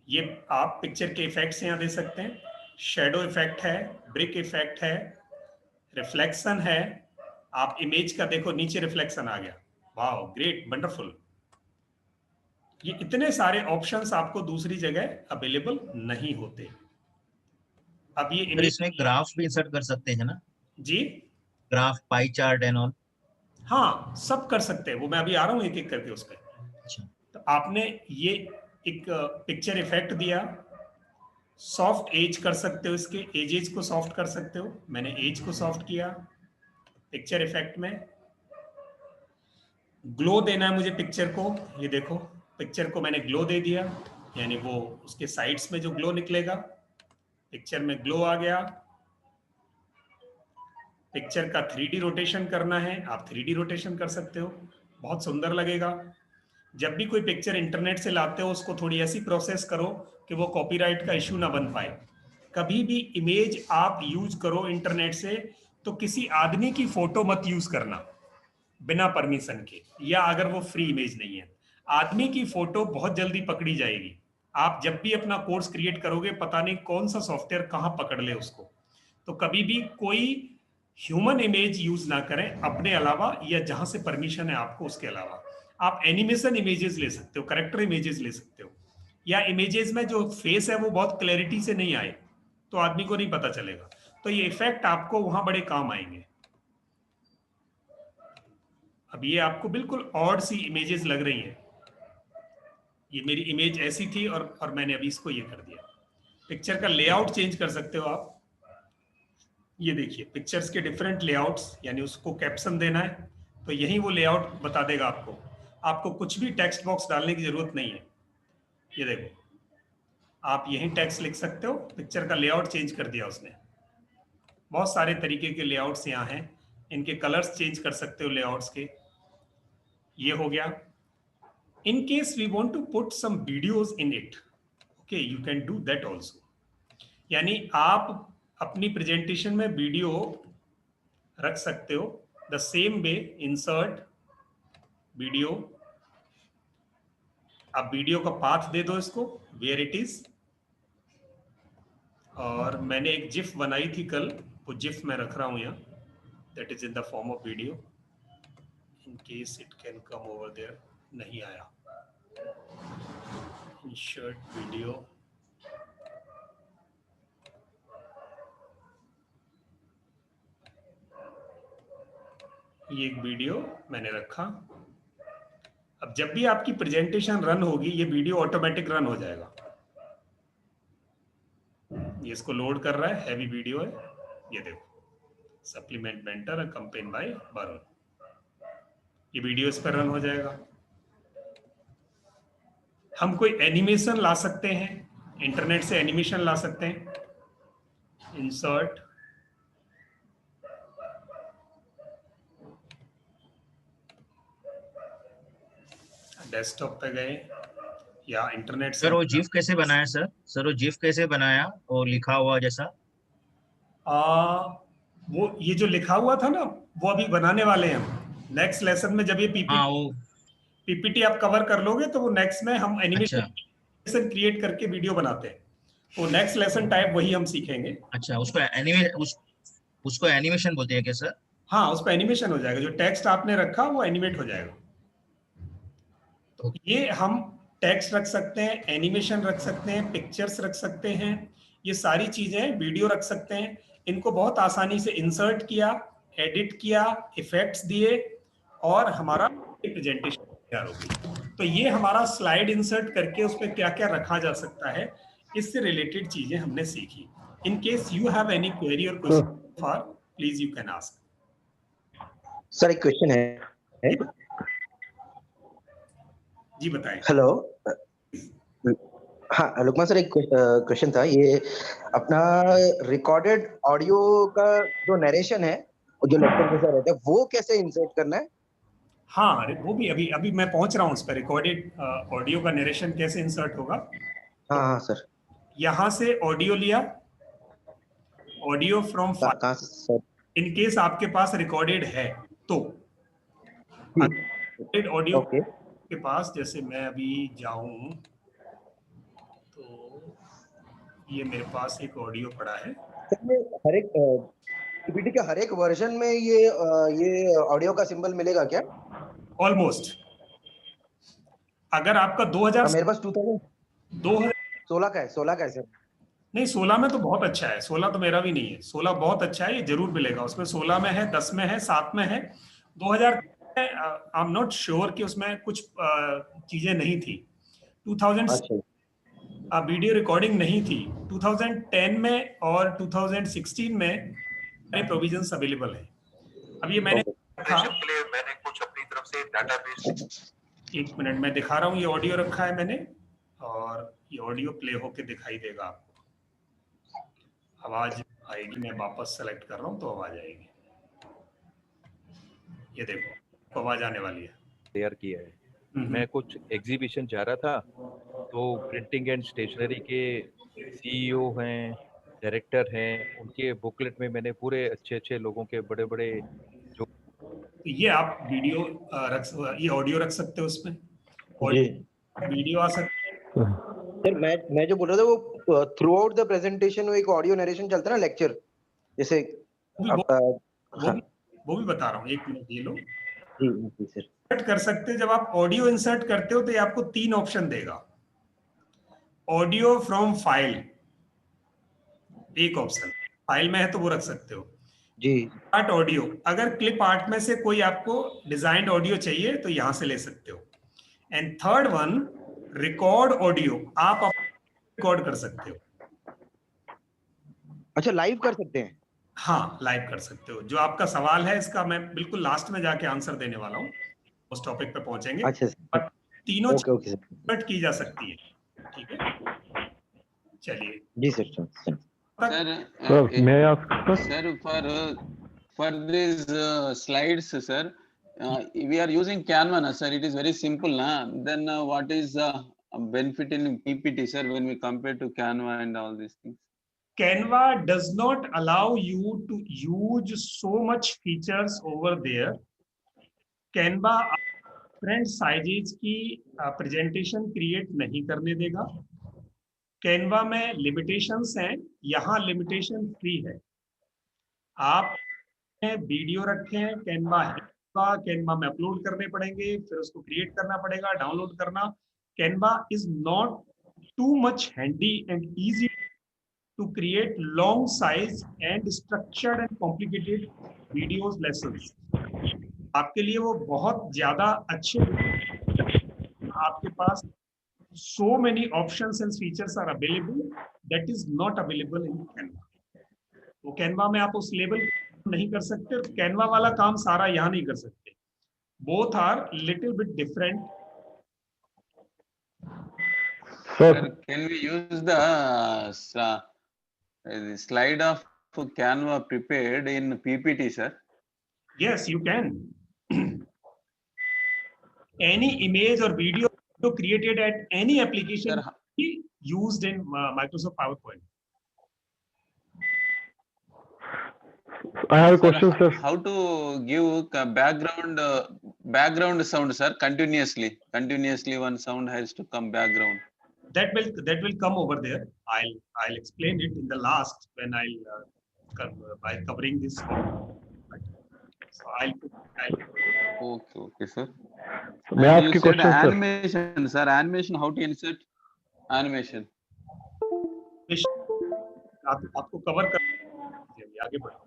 A: ये आप पिक्चर के इफेक्ट्स यहाँ दे सकते हैं। शेडो इफेक्ट है, ब्रिक इफेक्ट है, रिफ्लेक्शन है। आप इमेज का देखो, नीचे रिफ्लेक्शन आ गया। वाह, ग्रेट, वंडरफुल। ये इतने सारे ऑप्शंस आपको दूसरी जगह अवेलेबल नहीं होते। अब ये
D: इमेज, इसमें ग्राफ भी इंसर्ट कर सकते हैं ना
A: जी?
D: Graph, pie chart and all.
A: हाँ, सब कर सकते हैं। वो मैं अभी आ रहा हूँ एक एक करके उस पर।
D: अच्छा,
A: तो आपने ये एक पिक्चर इफेक्ट दिया, सॉफ्ट एज कर सकते हो, इसके एजेस को सॉफ्ट कर सकते हो। मैंने एज को सॉफ्ट किया पिक्चर इफेक्ट में। ग्लो देना है मुझे पिक्चर को, ये देखो पिक्चर को मैंने ग्लो दे दिया, यानी वो उसके साइड्स में जो ग्लो निकलेगा, पिक्चर में ग्लो आ गया। पिक्चर का 3D रोटेशन करना है, आप 3D रोटेशन कर सकते हो, बहुत सुंदर लगेगा। जब भी कोई पिक्चर इंटरनेट से लाते हो, उसको थोड़ी ऐसी प्रोसेस करो कि वो कॉपीराइट का इश्यू ना बन पाए। कभी भी इमेज आप यूज करो इंटरनेट से, तो किसी आदमी की फोटो मत यूज करना बिना परमिशन के, या अगर वो फ्री इमेज नहीं है। आदमी की फोटो बहुत जल्दी पकड़ी जाएगी। आप जब भी अपना कोर्स क्रिएट करोगे, पता नहीं कौन सा सॉफ्टवेयर कहाँ पकड़ ले उसको। तो कभी भी कोई ह्यूमन इमेज यूज ना करें अपने अलावा, या जहां से परमिशन है आपको उसके अलावा। आप एनिमेशन इमेजेस ले सकते हो, करेक्टर इमेजेस ले सकते हो, या इमेजेस में जो फेस है वो बहुत क्लैरिटी से नहीं आए तो आदमी को नहीं पता चलेगा। तो ये इफेक्ट आपको वहां बड़े काम आएंगे। अब ये आपको बिल्कुल ऑड सी इमेजेस लग रही हैं। ये मेरी इमेज ऐसी थी और मैंने अभी इसको ये कर दिया। पिक्चर का लेआउट चेंज कर सकते हो आप। ये देखिए पिक्चर्स के डिफरेंट लेआउट्स, यानी उसको कैप्शन देना है तो यही वो लेआउट बता देगा आपको। आपको कुछ भी टेक्स्ट बॉक्स डालने की जरूरत नहीं है। ये देखो आप यही टेक्स्ट लिख सकते हो, पिक्चर का लेआउट चेंज कर दिया उसने। बहुत सारे तरीके के लेआउट्स यहाँ हैं, इनके कलर्स चेंज कर सकते हो लेआउट्स के। ये हो गया। In case we want to put some videos in it, okay, you can do that also. यानी आप अपनी प्रेजेंटेशन में वीडियो रख सकते हो। The same way, insert video. आप वीडियो का पाथ दे दो इसको, वेयर इट इज। और मैंने एक जिफ बनाई थी कल, वो जिफ मैं रख रहा हूं यहाँ, that is in the form of video. In case it can come over there. नहीं आया। इंसर्ट वीडियो, ये एक वीडियो मैंने रखा। अब जब भी आपकी प्रेजेंटेशन रन होगी ये वीडियो ऑटोमेटिक रन हो जाएगा। ये इसको लोड कर रहा है, हैवी वीडियो है। ये देखो, supplement mentor campaign by Varun. ये वीडियो इस पर रन हो जाएगा। हम कोई एनिमेशन ला सकते हैं, इंटरनेट से एनिमेशन ला सकते हैं। इंसर्ट, डेस्कटॉप पे गए या इंटरनेट से।
D: सर वो जिफ कैसे बनाया सर वो जिफ कैसे बनाया, वो लिखा हुआ जैसा?
A: वो ये जो लिखा हुआ था ना, वो अभी बनाने वाले हैं हम नेक्स्ट लेसन में। जब ये पीपीटी आप कवर कर लोगे तो वो नेक्स्ट में हम एनिमेशन क्रिएट करके वीडियो बनाते हैं। वो नेक्स्ट लेसन टाइप वही हम सीखेंगे।
D: अच्छा, उसको एनिमेशन बोलते हैं क्या सर?
A: हाँ, उसको एनिमेशन हो जाएगा। जो टेक्स्ट आपने रखा वो एनिमेट हो जाएगा। ये हम टेक्स्ट रख सकते हैं, एनिमेशन रख सकते हैं, पिक्चर्स रख सकते हैं, ये सारी चीजें, वीडियो रख सकते हैं। इनको बहुत आसानी से इंसर्ट किया, एडिट किया, इफेक्ट्स दिए और हमारा प्रेजेंटेशन तैयार होगी। तो ये हमारा स्लाइड इंसर्ट करके उस पर क्या क्या रखा जा सकता है, इससे रिलेटेड चीजें हमने सीखी। In case you have any query or question for, please you can ask.
F: Sir एक क्वेश्चन है।
A: जी बताएं।
F: हेलो, हाँ लुकमान सर, एक क्वेश्चन था। ये अपना रिकॉर्डेड ऑडियो का जो नरेशन है, जो लेक्चर जैसा रहता है, वो कैसे इंसर्ट करना है?
A: हाँ, वो भी अभी मैं पहुंच रहा हूँ उस पर। रिकॉर्डेड ऑडियो का नरेशन कैसे इंसर्ट होगा।
F: हाँ सर।
A: यहाँ से ऑडियो लिया, ऑडियो फ्रॉम
F: कहाँ से सर?
A: इन केस आपके पास रिकॉर्डेड है तो ऑडियो के पास, जैसे मैं अभी जाऊं तो ये मेरे पास एक ऑडियो पड़ा है।
F: हर एक पीपीटी के हर एक वर्जन में ये ऑडियो का सिंबल मिलेगा क्या?
A: ऑलमोस्ट। अगर आपका 2000
F: मेरे पास 2016 का है। 16 का है सर।
A: नहीं, 16 में तो बहुत अच्छा है। 16 तो मेरा भी नहीं है। 16 बहुत अच्छा है, ये जरूर मिलेगा। उसमें 16 में है, 10 में है, 7 में है। 2000 आई एम नॉट श्योर कि उसमें कुछ चीजें नहीं थी। 2000 वीडियो रिकॉर्डिंग नहीं थी। 2010 में और 2016 में सारे प्रोविजंस अवेलेबल है। अब ये मैंने
G: कुछ अपनी तरफ से डाटाबेस,
A: एक मिनट में दिखा रहा हूँ। ये ऑडियो रखा है मैंने और ये ऑडियो प्ले होके दिखाई देगा आपको। आवाज आएगी, मैं वापस सेलेक्ट कर रहा हूँ तो आवाज आएगी। ये देखो आवाज आने वाली है।
H: तैयार किया है। मैं कुछ एग्जीबिशन जा रहा था तो प्रिंटिंग एंड स्टेशनरी के सीईओ हैं, डायरेक्टर हैं, उनके बुकलेट में मैंने पूरे अच्छे लोगों के बड़े जो
A: ये आप वीडियो ये ऑडियो रख सकते हो उसमें।
F: जी
A: वीडियो आ सकता है।
F: सर, मैं जो बोल रहा था वो थ्रू आउट द प्रेजेंटेशन वो एक ऑडियो नरेशन चलता है ना लेक्चर जैसे
A: वो
F: आप हाँ
A: वो भी बता रहा हूँ, एक मिनट ये लो।
F: जी जी सर।
A: इंसर्ट कर सकते हैं, जब आप ऑडियो इंसर्ट करते हो तो ये आपको 3 ऑप्शन देगा। ऑडियो फ्रॉम फाइल एक ऑप्शन, फाइल में है तो वो रख सकते हो।
F: जी
A: आर्ट ऑडियो, अगर क्लिप आर्ट में से कोई आपको डिजाइंड ऑडियो चाहिए तो यहां से ले सकते हो। And third one record audio, आप रिकॉर्ड कर सकते हो।
F: अच्छा, लाइव कर सकते हैं?
A: हाँ लाइव कर सकते हो। जो आपका सवाल है इसका मैं बिल्कुल लास्ट में जाके आंसर देने वाला हूँ, उस टॉपिक पे पहुंचेंगे।
F: अच्छा सर,
A: बट तीनों
F: ओके ओके सर।
A: चीजें की जा सकती है, ठीक है। चलिए
F: जी sir sir
I: Sir,
J: may I ask,
I: sir, for these slides, sir, we are using Canva, na, sir. It is very simple, na. Then what is the benefit in PPT, sir, when we compare to Canva and all these things?
A: Canva does not allow you to use so much features over there. Canva different sizes की presentation create नहीं करने देगा। Canva में limitations हैं, यहाँ limitation free है। आप video रखें, Canva कैनवा में अपलोड करने पड़ेंगे, फिर उसको क्रिएट करना पड़ेगा, डाउनलोड करना। Canva is not too much handy and easy to create long size and structured and complicated videos lessons. आपके लिए वो बहुत ज्यादा अच्छे, आपके पास so many options and features are available that is not available in Canva. तो Canva में आप उस लेवल नहीं कर सकते, Canva वाला काम सारा यहाँ नहीं कर सकते। Both are little bit different.
I: Sir, can we use the slide of Canva prepared in PPT, sir?
A: Yes, you can. Any image or video created at any application
I: Sir,
A: be used in Microsoft PowerPoint.
J: I have a question, sir.
I: How to give background sound, sir? Continuously one sound has to come background.
A: That will come over there. I'll explain it in the last when by covering this. So
I: Okay, sir.
J: May I ask you a question, sir?
I: Animation, sir. Animation. How to insert animation?
A: आपको cover कर आगे बढ़ो।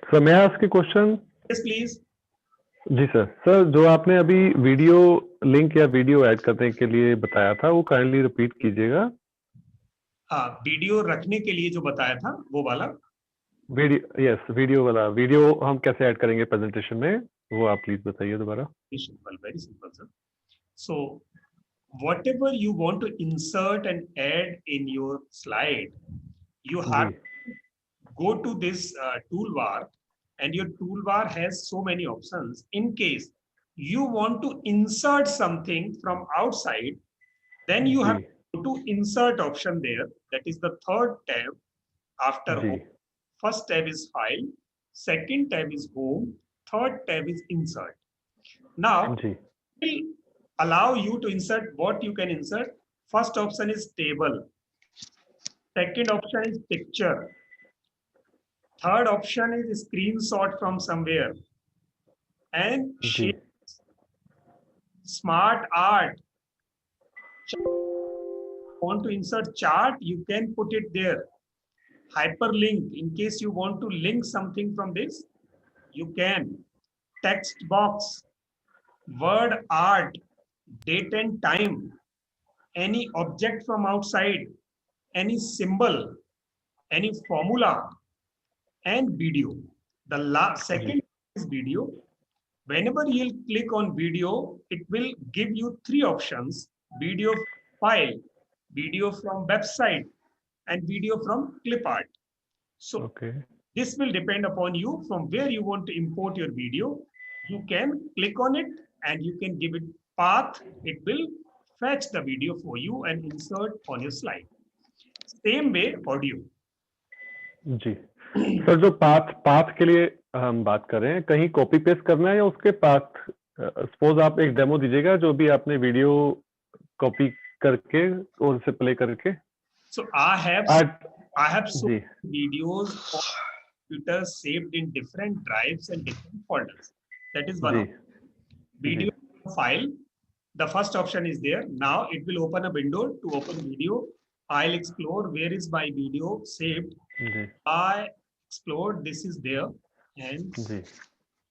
J: Sir, may I ask a question?
A: Yes, please.
J: जी sir. Sir, जो आपने अभी video link या video add करने के लिए बताया था वो काइंडली रिपीट कीजिएगा।
A: हाँ, वीडियो रखने के लिए जो बताया था वो वाला
J: वीडियो वाला, वीडियो हम कैसे ऐड करेंगे प्रेजेंटेशन में, वो आप प्लीज बताइए दोबारा।
A: Very simple, sir. So whatever you want to insert and add in your slide, you have to go to this toolbar, and your toolbar has so many options. In case you want to insert something from outside, then you have to go to insert option there. That is the third tab after home. First tab is file, second tab is home, third tab is insert. Now it will allow you to insert what you can insert. First option is table, second option is picture, third option is screenshot from somewhere, and shapes, smart art. Want to insert chart, you can put it there. Hyperlink, in case you want to link something from this, you can. Text box, word art, date and time, any object from outside, any symbol, any formula, and video. The second is video. Whenever you'll click on video, it will give you 3 options: video file, video from website, and video from clipart. So this will depend upon you from where you want to import your video. You can click on it and you can give it path. It will fetch the video for you and insert on your slide. Same way audio.
J: Ji sir, जो path के लिए हम बात कर रहे हैं, कहीं copy paste करना है या उसके पाथ सपोज आप एक डेमो दीजिएगा जो भी आपने वीडियो कॉपी करके और उसे प्ले करके।
A: So I have so
J: जी
A: videos of computers saved in different drives and different folders. That is one
J: जी
A: of video file. The first option is there. Now it will open a window. To open video, I'll explore where is my video saved.
J: जी
A: I explored, this is there, and
J: जी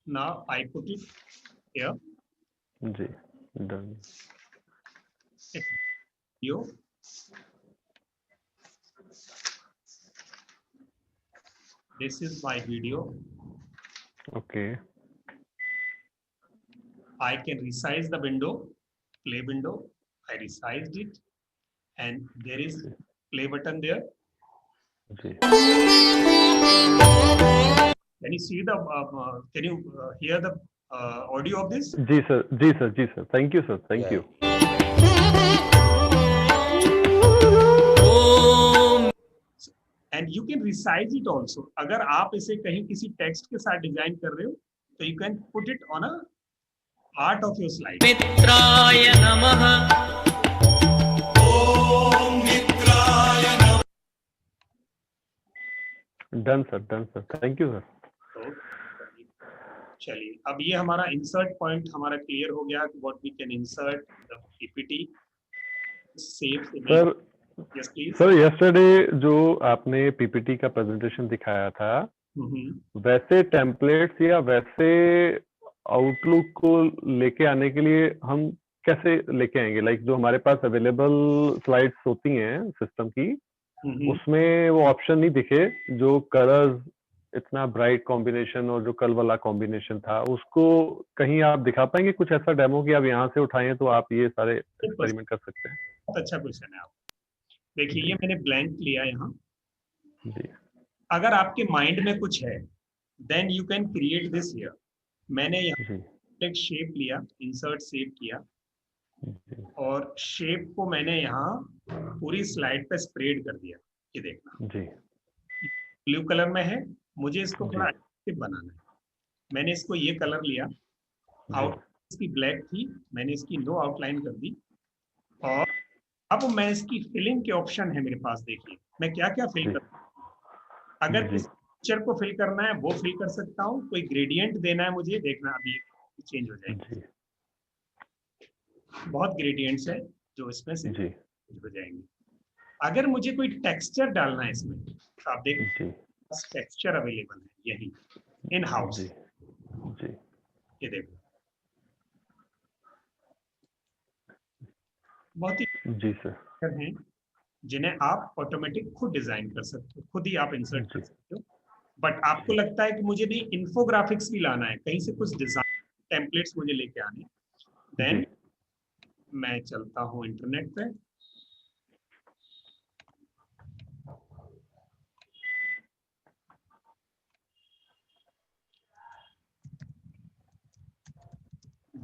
A: now I put it here.
J: जी done.
A: Video. This is my video.
J: Okay
A: I can resize the window, play window. I resized it, and there is play button there.
J: जी
A: Can you see the? Can you hear the audio of this?
J: जी sir जी sir जी sir, thank you sir, thank you.
A: And you can resize it also. अगर आप इसे कहीं किसी text के साथ डिजाइन कर रहे हो, तो you can put it on a part of your slide. मित्राय नमः। ओम मित्राय नमः।
J: Done sir, thank you sir.
A: चलिए, अब ये हमारा इंसर्ट पॉइंट हमारा क्लियर हो गया कि what we can insert the PPT. Save
J: sir
A: yes please.
J: Sir yesterday जो आपने पीपीटी का प्रेजेंटेशन दिखाया था, वैसे टेम्पलेट्स या वैसे आउटलुक को लेके आने के लिए हम कैसे लेके आएंगे? लाइक जो हमारे पास अवेलेबल स्लाइड्स होती हैं सिस्टम की, उसमें वो ऑप्शन नहीं दिखे जो कलर्स इतना ब्राइट कॉम्बिनेशन और जो कल वाला कॉम्बिनेशन था, उसको कहीं आप दिखा पाएंगे कुछ ऐसा डेमो कि आप यहाँ से उठाएं तो आप ये सारे एक्सपेरिमेंट कर सकते हैं?
A: बहुत अच्छा क्वेश्चन है। आप देखिए, ये मैंने ब्लैंक लिया यहाँ।
J: जी
A: अगर आपके माइंड में कुछ है, then you can create this here. मैंने यहाँ एक शेप लिया, इंसर्ट शेप किया, और शेप को मैंने यहाँ पूरी स्लाइड पे स्प्रेड कर दिया। ये देखना
J: जी
A: ब्लू कलर में है, मुझे इसको थोड़ा एक्टिव बनाना है। मैंने इसको ये कलर लिया, आउट इसकी ब्लैक थी, मैंने इसकी नो आउटलाइन कर दी, और अब मैं इसकी फिलिंग के ऑप्शन है मेरे पास। देखिए मैं क्या क्या फिल कर, अगर किसी पिक्चर को फिल करना है वो फिल कर सकता हूँ, कोई ग्रेडियंट देना है मुझे, देखना अभी चेंज हो जाएगी। बहुत ग्रेडियंट्स है जो इसमें से हो जाएंगे। अगर मुझे कोई टेक्सचर डालना है इसमें, तो आप देखिए टेक्सचर अवेलेबल है यही इन हाउस। ये देखो, बहुत ही
J: जी सर
A: हैं जिन्हें आप ऑटोमेटिक खुद डिजाइन कर सकते हो, खुद ही आप इंसर्ट कर सकते हो। बट आपको लगता है कि मुझे नहीं इन्फोग्राफिक्स भी लाना है, कहीं से कुछ डिजाइन टेम्पलेट्स मुझे लेके आने, देन मैं चलता हूँ इंटरनेट पे।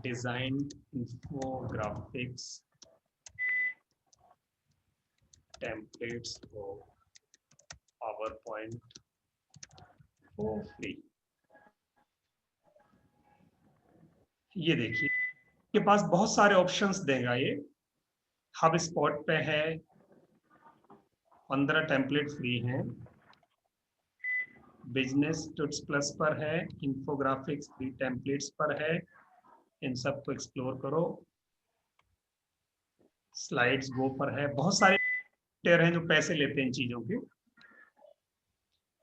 A: Design infographics templates for PowerPoint for free. ये देखिए, के पास बहुत सारे ऑप्शंस देगा ये। हब स्पॉट पे है, 15 टेम्पलेट फ्री हैं। बिजनेस टूल्स प्लस पर है, इन्फोग्राफिक्स फ्री टेम्पलेट्स पर है। इन सब को एक्सप्लोर करो। स्लाइड्स गो पर है। बहुत सारे हैं जो पैसे लेते हैं इन चीजों के।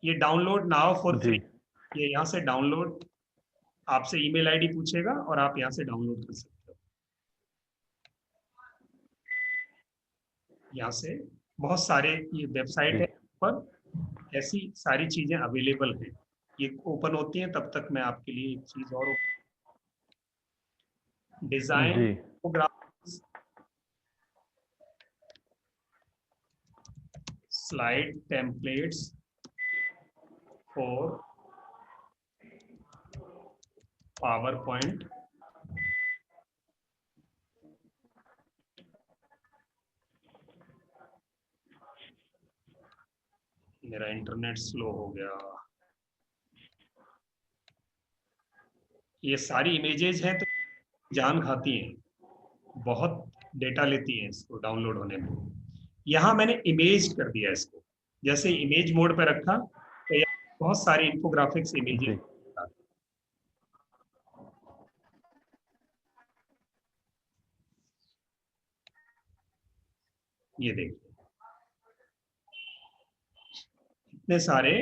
A: ये डाउनलोड नाउ फॉर फ्री, ये यहाँ से डाउनलोड, आपसे ईमेल आईडी पूछेगा और आप यहाँ से डाउनलोड कर सकते हो। यहाँ से बहुत सारे ये वेबसाइट है पर ऐसी सारी चीजें अवेलेबल हैं। ये ओपन होती हैं तब तक मैं आपके लिए एक चीज और design slide templates for PowerPoint मेरा इंटरनेट स्लो हो गया। ये सारी इमेजेस हैं तो जान खाती हैं, बहुत डेटा लेती हैं इसको डाउनलोड होने में। यहाँ मैंने इमेज कर दिया इसको, जैसे इमेज मोड पे रखा तो यहाँ बहुत सारी इंफोग्राफिक्स इमेजेस। ये देखिए इतने सारे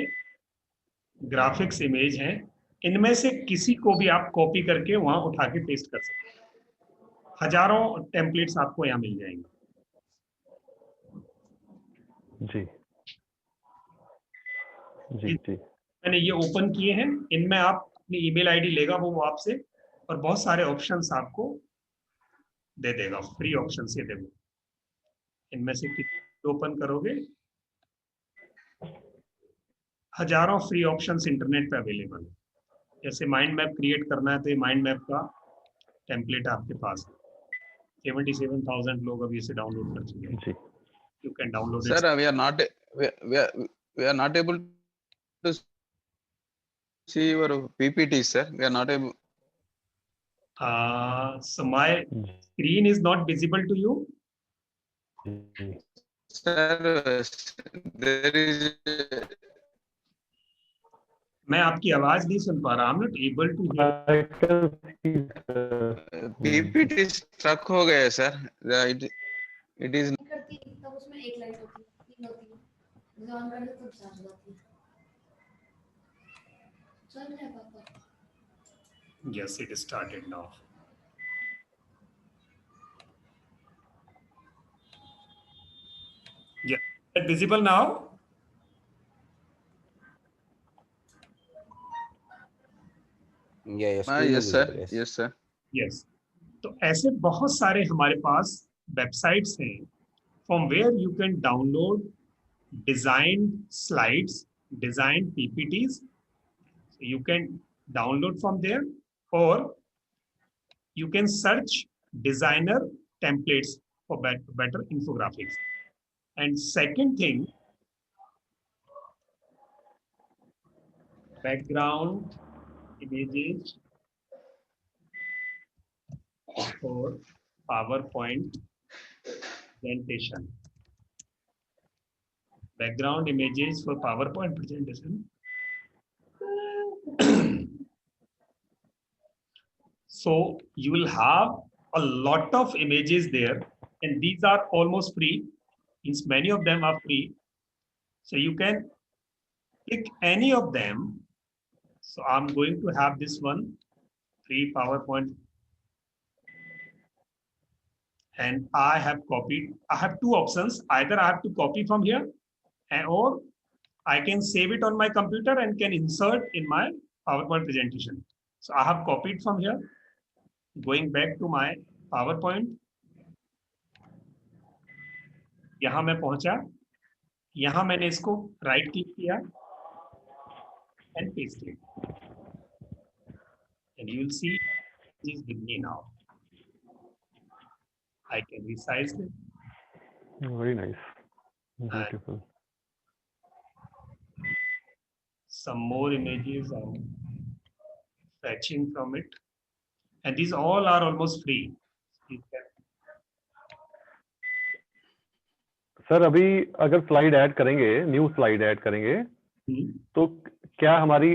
A: ग्राफिक्स इमेज हैं, इनमें से किसी को भी आप कॉपी करके वहां उठा के पेस्ट कर सकते हैं। हजारों टेम्पलेट्स आपको यहाँ मिल जाएंगे।
J: जी जी जी।
A: मैंने ये ओपन किए हैं, इनमें आप अपनी ईमेल आईडी लेगा वो आपसे, और बहुत सारे ऑप्शंस आपको दे देगा, फ्री ऑप्शन से देगा। इनमें से कितने ओपन करोगे, हजारों फ्री ऑप्शंस इंटरनेट पे अवेलेबल है। जैसे माइंड मैप क्रिएट करना है तो ये माइंड मैप का टेम्पलेट आपके पास है। 77,000 लोग अभी इसे डाउनलोड कर चुके हैं। You can download it.
I: Sir, we are not able to see your PPT, sir. We are not able.
A: So my screen is not visible to you.
I: Sir, there is.
A: मैं आपकी आवाज नहीं सुन पा रहा। I'm not able to hear.
I: PPT stuck हो गया है, sir. It is.
K: उसमें एक लाइट होती है, तीन होती है, जब ऑन करते तब चार्ज होती है। चल रहा है पापा?
A: Yes, it started now. Yeah, is it visible now?
I: Yes, sir. Yes, sir.
A: Yes. तो ऐसे बहुत सारे हमारे पास वेबसाइट्स हैं from where you can download designed slides, designed PPTs. So you can download from there, or you can search designer templates for better infographics. And second thing, background images for PowerPoint presentation. Background images for PowerPoint presentation. So you will have a lot of images there, and these are almost free. Means many of them are free. So you can pick any of them. So I'm going to have this one, free PowerPoint. And I have copied. I have two options. Either I have to copy from here, or I can save it on my computer and can insert in my PowerPoint presentation. So I have copied from here. Going back to my PowerPoint. यहाँ मैं पहुंचा, यहाँ मैंने इसको right click किया and paste it. And you will see it is with me now. I can resize it.
J: Very nice. Beautiful.
A: Some more images I'm fetching from it. And these all are almost free.
J: Sir अभी अगर slide add करेंगे, new slide add करेंगे, तो क्या हमारी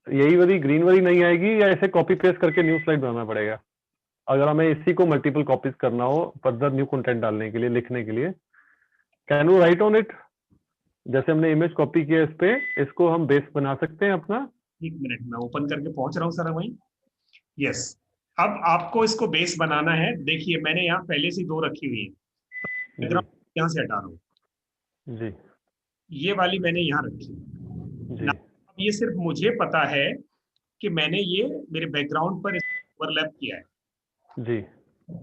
J: यही वाली green वाली नहीं आएगी, या ऐसे कॉपी पेस्ट करके न्यू स्लाइड बनाना पड़ेगा? अगर हमें इसी को मल्टीपल कॉपीज करना हो फर्दर न्यू कंटेंट डालने के लिए, लिखने के लिए, can you right on it? जैसे हमने इमेज कॉपी किया इस पे, इसको हम बेस बना सकते हैं अपना?
A: एक मिनट, मैं ओपन करके पहुंच रहा हूँ सर वहीं। यस, अब आपको इसको बेस बनाना है। देखिए मैंने यहाँ पहले से 2 रखी हुई है, यहाँ से हटा रहा हूँ
J: जी,
A: ये वाली मैंने यहाँ रखी। अब ये सिर्फ मुझे पता है कि मैंने ये मेरे बैकग्राउंड पर ओवरलैप किया है
J: जी।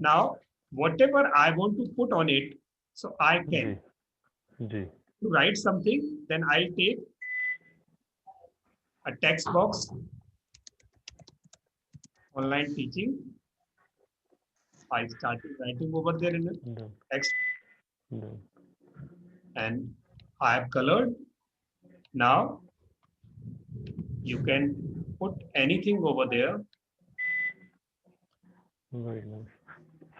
A: Now whatever I want to put on it, so I can
J: जी
A: to write something, then I'll take a text box, online teaching. I started writing over there in the text, and I have colored. Now you can put anything over there.
J: Very nice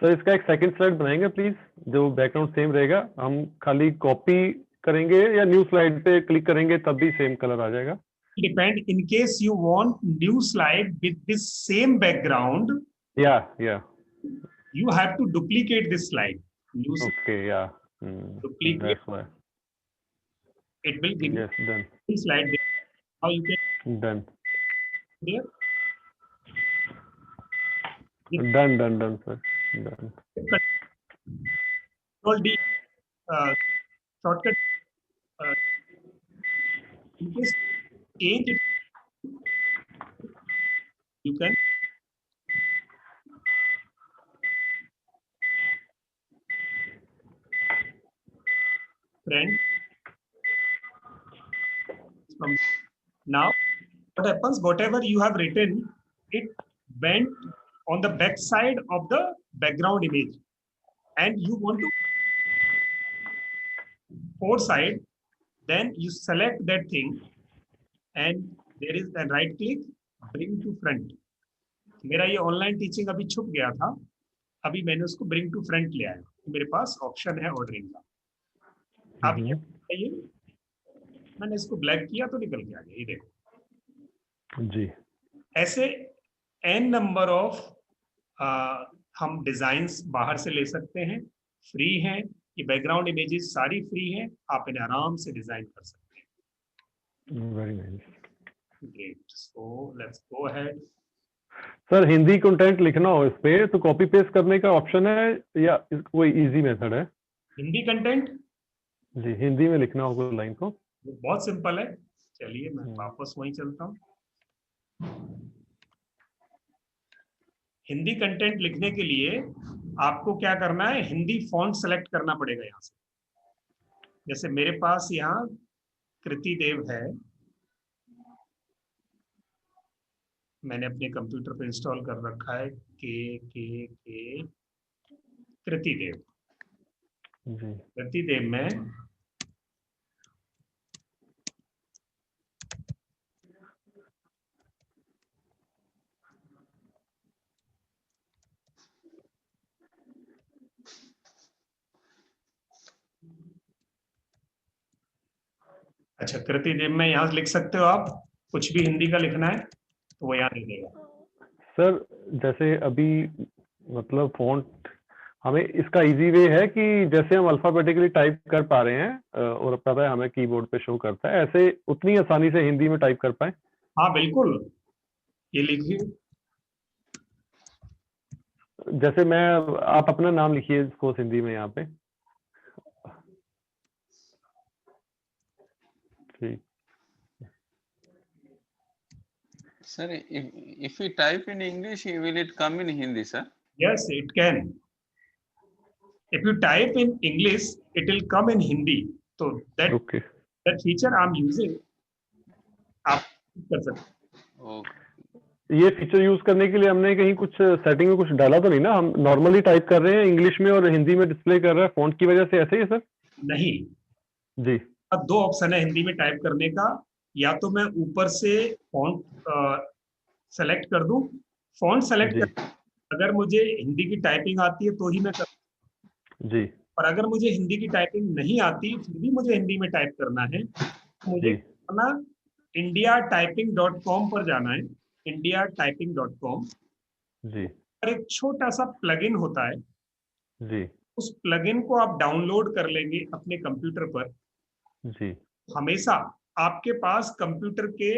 J: sir. इसका एक second slide बनाएंगे please, जो background same रहेगा। हम खाली copy करेंगे या new slide पे क्लिक करेंगे तब भी सेम कलर आ जाएगा?
A: Depend, in case you want new slide with this same background,
J: yeah
A: you have to duplicate this slide. New
J: okay yeah
A: duplicate,
J: that's why.
A: it will give
J: Yes, done.
A: you slide. How you can
J: Done.
A: there.
J: Done sir, done.
A: Control D, shortcut. In case change it, you can friend. From now, what happens? Whatever you have written, it went on the back side of the background image, and you want to forward, then you select that thing, and there is a right click, bring to front. मेरा ये online teaching अभी छुप गया था, अभी मैंने उसको bring to front ले आया। मेरे पास ऑप्शन है ऑर्डरिंग का। आप ये बताइए, मैंने इसको ब्लैक किया तो निकल के आ गया, ये देखो
J: जी।
A: ऐसे n नंबर ऑफ हम डिजाइन्स बाहर से ले सकते हैं, फ्री हैं, ये बैकग्राउंड इमेजेस सारी फ्री हैं, आप इन्हें आराम से डिजाइन कर सकते हैं।
J: Very nice,
A: great, so let's go ahead.
J: Sir Hindi content लिखना हो इस पे तो कॉपी पेस्ट करने का ऑप्शन है या कोई इजी मेथड है?
A: हिंदी कंटेंट
J: जी, हिंदी में लिखना होगा लाइन को,
A: बहुत सिंपल है। चलिए मैं वापस वहीं चलता हूँ। हिंदी कंटेंट लिखने के लिए आपको क्या करना है, हिंदी फॉन्ट सेलेक्ट करना पड़ेगा यहाँ से। जैसे मेरे पास यहाँ कृति देव है, मैंने अपने कंप्यूटर पे इंस्टॉल कर रखा है के कृति देव। कृति देव में अच्छा, कृति देव में यहाँ लिख सकते हो आप, कुछ भी हिंदी का लिखना है तो वो यहाँ दे देगा।
J: सर जैसे अभी मतलब फॉन्ट हमें इसका इजी वे है कि जैसे हम अल्फाबेटिकली टाइप कर पा रहे हैं और पता है हमें कीबोर्ड पे शो करता है, ऐसे उतनी आसानी से हिंदी में टाइप कर पाए?
A: हाँ बिल्कुल, ये लिखिए।
J: जैसे मैं, आप अपना नाम लिखिए इसको हिंदी में यहाँ पे। ठीक।
I: Sir, if we type in English, will it come in Hindi, sir?
A: Yes, it can. If you type in English, it will come in Hindi. So that feature I'm using, आप कर सकते हैं।
J: ये फीचर यूज करने के लिए हमने कहीं कुछ सेटिंग में कुछ डाला तो नहीं ना? हम नॉर्मली टाइप कर रहे हैं इंग्लिश में और हिंदी में डिस्प्ले कर रहा है फॉन्ट की वजह से, ऐसे ही है सर?
A: नहीं
J: जी,
A: अब दो ऑप्शन है हिंदी में टाइप करने का, या तो मैं ऊपर से फॉन्ट सेलेक्ट कर दूं, फॉन्ट सेलेक्ट कर, अगर मुझे हिंदी की टाइपिंग आती है तो ही मैं कर
J: जी,
A: और अगर मुझे हिंदी की टाइपिंग नहीं आती फिर भी मुझे हिंदी में टाइप करना है, मुझे अपना indiatyping.com पर जाना है, indiatyping.com
J: जी,
A: और एक छोटा सा प्लगइन होता है
J: जी,
A: उस प्लगइन को आप डाउनलोड कर लेंगे अपने कंप्यूटर पर।
J: जी,
A: हमेशा आपके पास कंप्यूटर के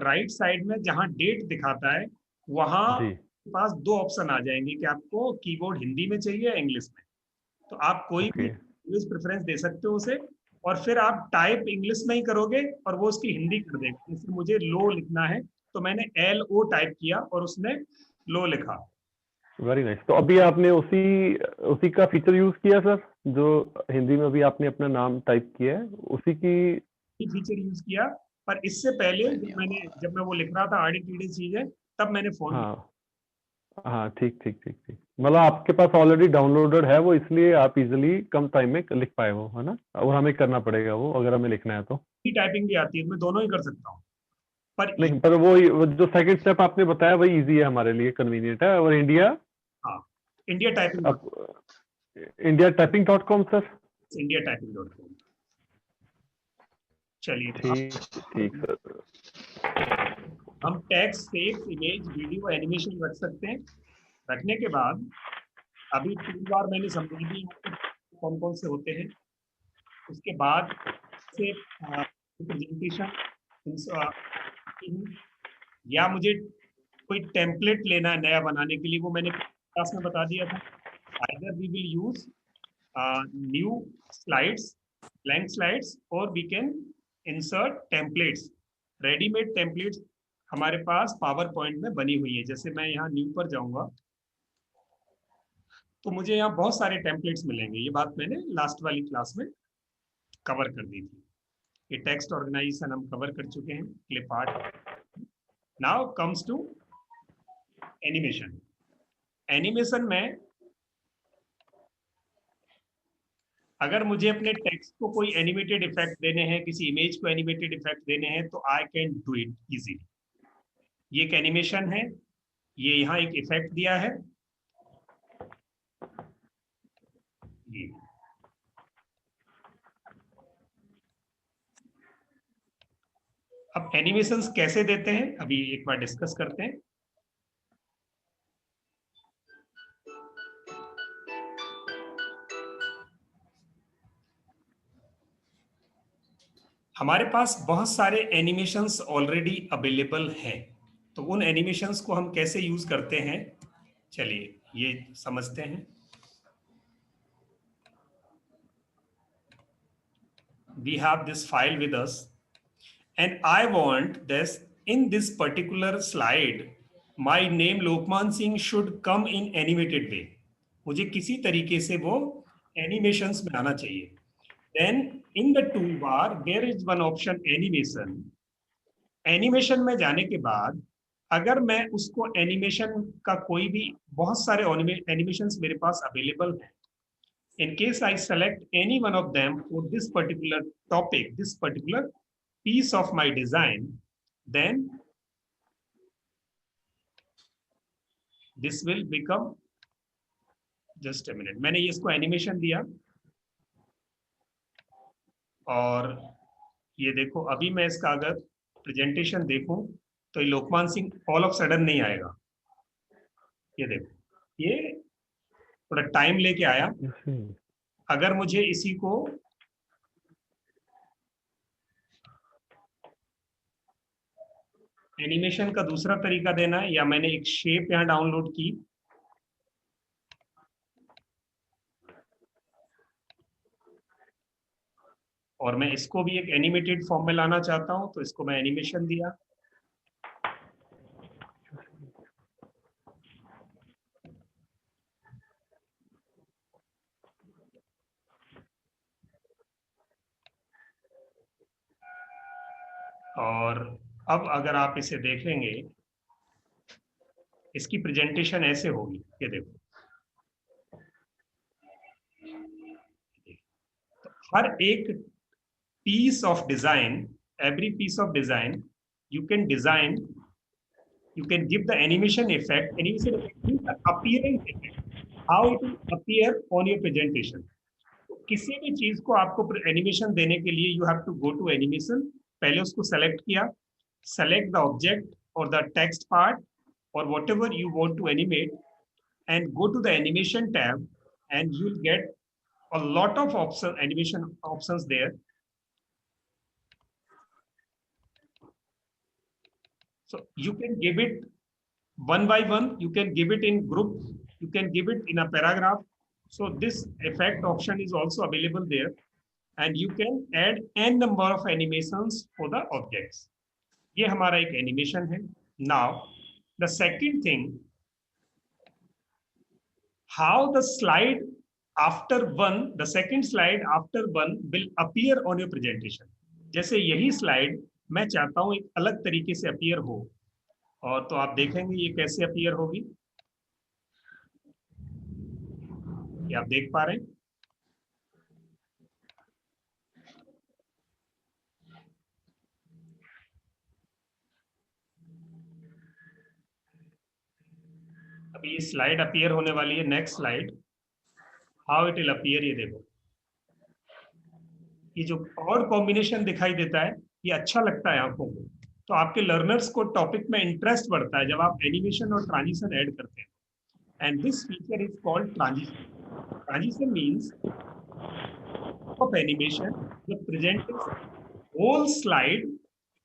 A: राइट साइड में जहां डेट दिखाता है वहां पास दो ऑप्शन आ जाएंगे कि आपको कीबोर्ड हिंदी में चाहिए या इंग्लिश में, तो आप कोई भी इंग्लिश प्रेफरेंस दे सकते हो उसे, और फिर आप टाइप इंग्लिश में ही करोगे और वो उसकी हिंदी कर देगा। जैसे मुझे लो लिखना है तो मैंने LO टाइप किया और उसने लो लिखा।
J: Very nice. तो अभी आपने उसी का फीचर यूज किया सर, जो हिंदी में अभी आपने अपना नाम टाइप किया है, उसी की
A: फीचर यूज किया। पर इससे पहले जब मैं वो लिख रहा था आड़ी टीढ़ी चीजें, तब मैंने फोन
J: हाँ ठीक, मतलब आपके पास ऑलरेडी डाउनलोडेड है वो, इसलिए आप इजीली कम टाइम में लिख पाए वो, है ना? और हमें करना पड़ेगा वो अगर हमें लिखना है तो।
A: टाइपिंग भी आती है, मैं दोनों ही कर सकता हूँ।
J: पर वो जो सेकंड स्टेप आपने बताया वही इजी है हमारे लिए, कन्वीनियंट है। और इंडिया
A: हाँ India typing
J: indiatyping.com sir.
A: indiatyping.com। चलिए
J: ठीक सर।
A: हम text, shapes, image, video, animation रख सकते हैं। रखने के बाद अभी 3 बार मैंने समझा दिया कौन कौन से होते हैं। उसके बाद से प्रेजेंटेशन या मुझे कोई टेम्पलेट लेना है नया बनाने के लिए, वो मैंने क्लास में बता दिया था। Either we will use new slides, blank slides, or we can insert templates. Ready-made templates हमारे पास पावर पॉइंट में बनी हुई है। जैसे मैं यहाँ न्यू पर जाऊंगा तो मुझे यहाँ बहुत सारे टेम्पलेट्स मिलेंगे। ये बात मैंने लास्ट वाली क्लास में कवर कर दी थी। ये टेक्स्ट ऑर्गेनाइजेशन हम कवर कर चुके हैं, clip art. Now comes to animation. Animation में अगर मुझे अपने टेक्स्ट को कोई एनिमेटेड इफेक्ट देने हैं, किसी इमेज को एनिमेटेड इफेक्ट देने हैं, तो I can do it easily. ये एक एनिमेशन है, ये यहाँ एक इफेक्ट दिया है, ये अब एनिमेशंस कैसे देते हैं अभी एक बार डिस्कस करते हैं। हमारे पास बहुत सारे एनिमेशंस ऑलरेडी अवेलेबल हैं, तो उन एनिमेशंस को हम कैसे यूज करते हैं, चलिए ये समझते हैं। We have this file with us and I want this in this particular slide my name Lokman Singh should come in animated way। मुझे किसी तरीके से वो एनिमेशंस में आना चाहिए। Then in the toolbar there is one option animation। Animation में जाने के बाद अगर मैं उसको एनिमेशन का कोई भी, बहुत सारे एनिमेशंस मेरे पास अवेलेबल हैं। In case I select any one of them for this particular topic, this particular piece of my design, then this will become, just a minute, मैंने ये इसको एनिमेशन दिया और ये देखो अभी मैं इसका अगर प्रेजेंटेशन देखूं तो ये लोकमान सिंह ऑल ऑफ सडन नहीं आएगा। ये देखो, ये थोड़ा टाइम लेके आया। अगर मुझे इसी को एनिमेशन का दूसरा तरीका देना है, या मैंने एक शेप यहाँ डाउनलोड की, और मैं इसको भी एक एनिमेटेड फॉर्म में लाना चाहता हूं, तो इसको मैं एनिमेशन दिया। और अब अगर आप इसे देखेंगे, इसकी प्रेजेंटेशन ऐसे होगी। ये देखो, तो हर एक piece of design, every piece of design you can design, you can give the animation effect. Animation effect means the appearance effect, how it will appear on your presentation। तो किसी भी चीज को आपको एनिमेशन देने के लिए you have to go to animation। पहले उसको सेलेक्ट किया, select the object or the text part or whatever you want to animate and go to the animation tab and you'll get a lot of animation options there। So you can give it one by one, you can give it in groups, you can give it in a paragraph। So this effect option is also available there and you can add n number of animations for the objects। ये हमारा एक animation है। Now the second thing, how the slide after one, the second slide after one will appear on your presentation। जैसे यही slide मैं चाहता हूं एक अलग तरीके से अपीयर हो, और तो आप देखेंगे ये कैसे अपीयर होगी। ये आप देख पा रहे हैं, अभी ये स्लाइड अपीयर होने वाली है, next slide, how it will appear. ये देखो, ये जो ऑड कॉम्बिनेशन दिखाई देता है ये अच्छा लगता है आंखों को, तो आपके लर्नर्स को टॉपिक में इंटरेस्ट बढ़ता है जब आप एनिमेशन और ट्रांजिशन ऐड करते हैं। And this feature is called transition. Transition means of animation that presents whole slide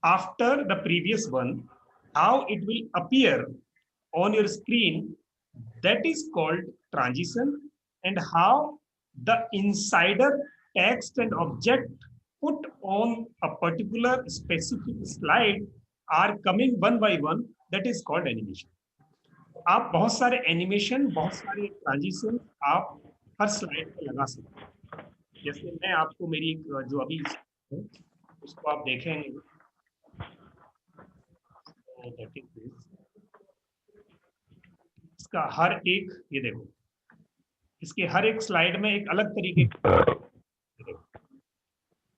A: after the previous one, how it will appear on your screen, that is called transition, and how the insider text and object put on a particular specific slide are coming one by one, that is called animation. आप बहुत सारे animation, बहुत सारे transition आप हर slide पे लगा सकते हैं। जैसे मैं आपको मेरी जो अभी उसको आप देखेंगे, इसका हर एक, ये देखो, इसके हर एक स्लाइड में एक अलग तरीके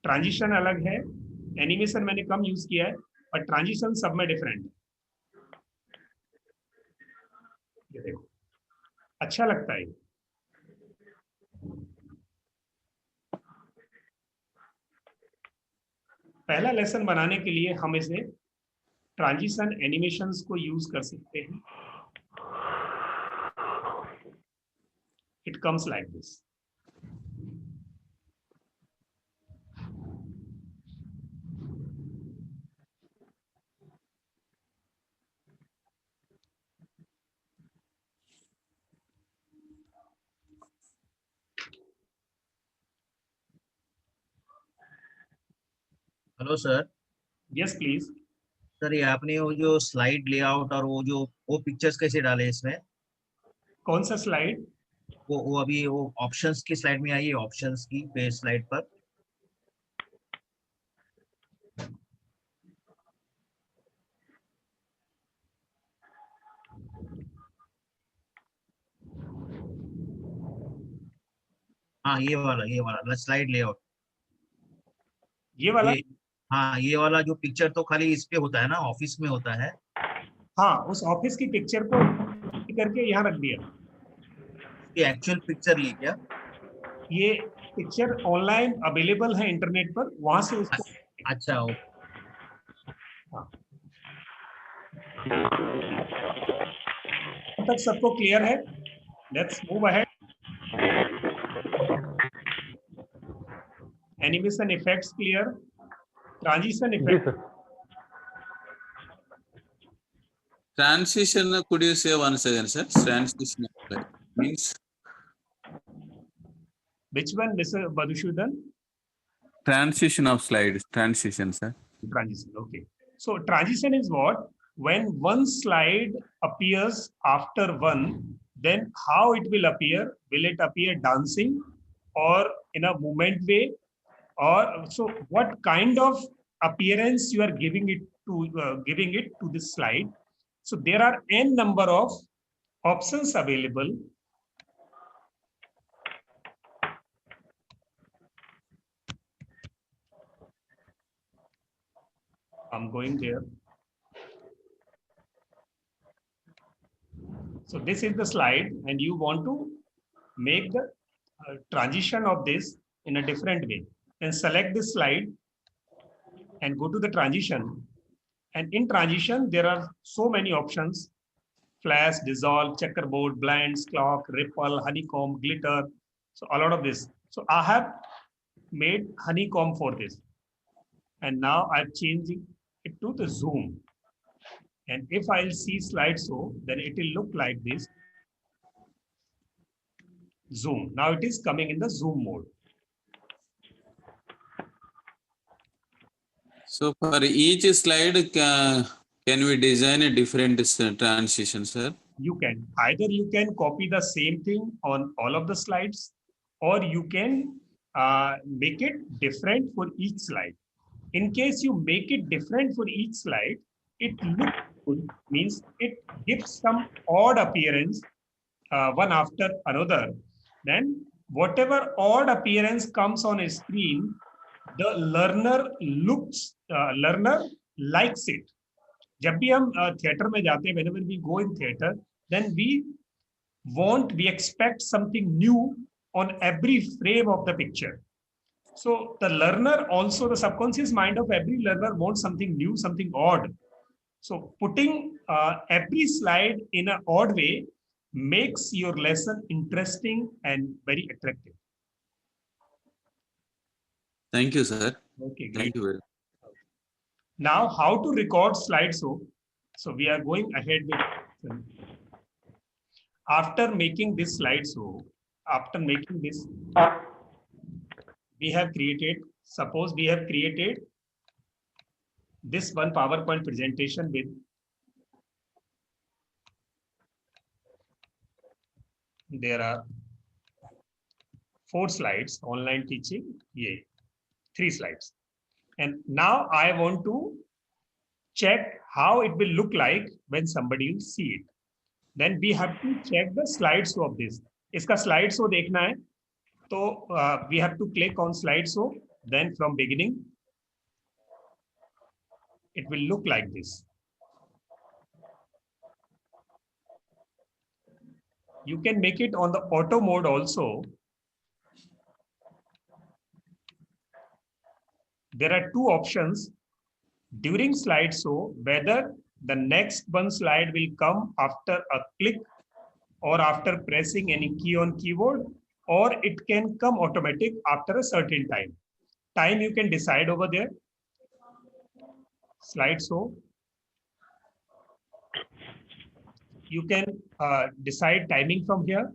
A: ट्रांजिशन अलग है, एनिमेशन मैंने कम यूज किया है, और ट्रांजिशन सब में डिफरेंट है। ये देखो, अच्छा लगता है। पहला लेसन बनाने के लिए हम इसे ट्रांजिशन एनिमेशंस को यूज कर सकते हैं। It comes like this.
D: Hello sir.
A: Yes please.
D: Sir ये आपने वो जो स्लाइड लेआउट और वो पिक्चर्स कैसे डाले इसमें?
A: कौन सा स्लाइड?
D: वो अभी वो ऑप्शंस की स्लाइड में आई है, ऑप्शंस की पेज स्लाइड पर। हाँ ये वाला स्लाइड लेआउट,
A: ये वाला।
D: हाँ ये वाला जो पिक्चर तो खाली इस पे होता है ना, ऑफिस में होता है।
A: हाँ, उस ऑफिस की पिक्चर को करके यहाँ रख दिया।
D: ये एक्चुअल पिक्चर ये क्या?
A: ये पिक्चर ऑनलाइन अवेलेबल है इंटरनेट पर, वहां से उसको।
D: अच्छा ओके।
A: हाँ, तक सबको क्लियर है? Let's move ahead. Animation effects clear, transition effect.
B: Transition, could you say once again, sir? Transition means?
A: Which one, Mr. Madhusudan?
B: Transition of slides. Transition, sir.
A: Transition. Okay. So transition is what? When one slide appears after one, then how it will appear? Will it appear dancing or in a movement way? Or so what kind of appearance you are giving it to this slide? So there are n number of options available. I'm going there. So this is the slide, and you want to make the transition of this in a different way. Then select this slide and go to the transition. And in transition, there are so many options: flash, dissolve, checkerboard, blends, clock, ripple, honeycomb, glitter. So a lot of this. So I have made honeycomb for this. And now I'm changing it to the zoom. And if I'll see slideshow, then it will look like this. Zoom. Now it is coming in the zoom mode.
B: So for each slide, can we design a different transition, sir?
A: You can. Either you can copy the same thing on all of the slides, or you can make it different for each slide. In case you make it different for each slide, it looks good, means it gives some odd appearance one after another. Then whatever odd appearance comes on a screen, the learner likes it. जब भी हम theatre में जाते हैं, whenever we go in theater, then we want, we expect something new on every frame of the picture. So the learner also, the subconscious mind of every learner wants something new, something odd. So putting every slide in an odd way makes your lesson interesting and very attractive.
B: Thank you, sir.
A: Okay, great.
B: Thank you very much.
A: Now, how to record slideshow? So we are going ahead with. After making this slideshow, after making this, we have created. Suppose we have created this one PowerPoint presentation with. There are 4 slides, online teaching, 3 slides. And now I want to check how it will look like when somebody will see it. Then we have to check the slideshow of this. Iska slideshow dekhna hai, to we have to click on slideshow. Then from beginning, it will look like this. You can make it on the auto mode also. There are 2 options during slideshow, whether the next one slide will come after a click or after pressing any key on keyboard, or it can come automatic after a certain time. Time you can decide over there. Slideshow. You can decide timing from here.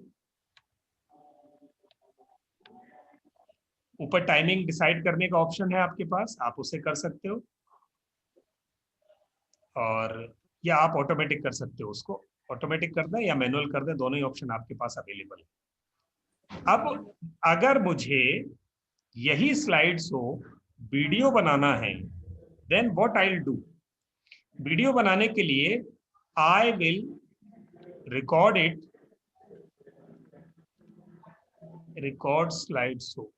A: ऊपर timing decide करने का option है आपके पास, आप उसे कर सकते हो, और या आप ऑटोमेटिक कर सकते हो, उसको ऑटोमेटिक कर दें या मैनुअल कर दें, दोनों ही ऑप्शन आपके पास अवेलेबल है। अब अगर मुझे यही स्लाइड्स हो वीडियो बनाना है, then what I will do? Video बनाने के लिए I will record it, record slides हो।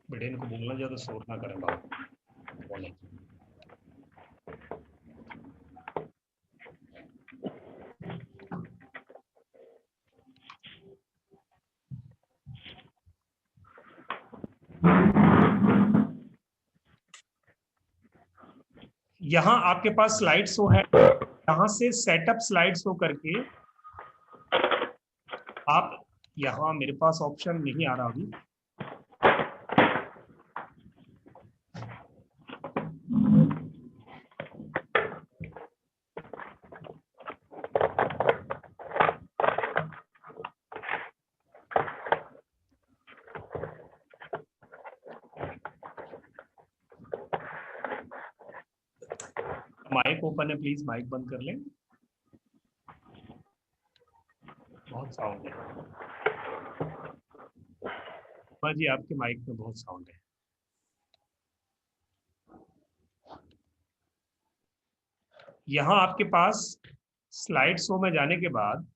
A: बेटे इनको बोलना ज्यादा शोर ना करें बाबू, बोले। यहाँ आपके पास स्लाइड शो है, यहाँ से सेटअप स्लाइड शो करके आप, यहाँ मेरे पास ऑप्शन नहीं आ रहा अभी, माइक ओपन है, प्लीज माइक बंद कर लें, बहुत साउंड है जी, आपके माइक में बहुत साउंड है। यहाँ आपके पास स्लाइड शो में जाने के बाद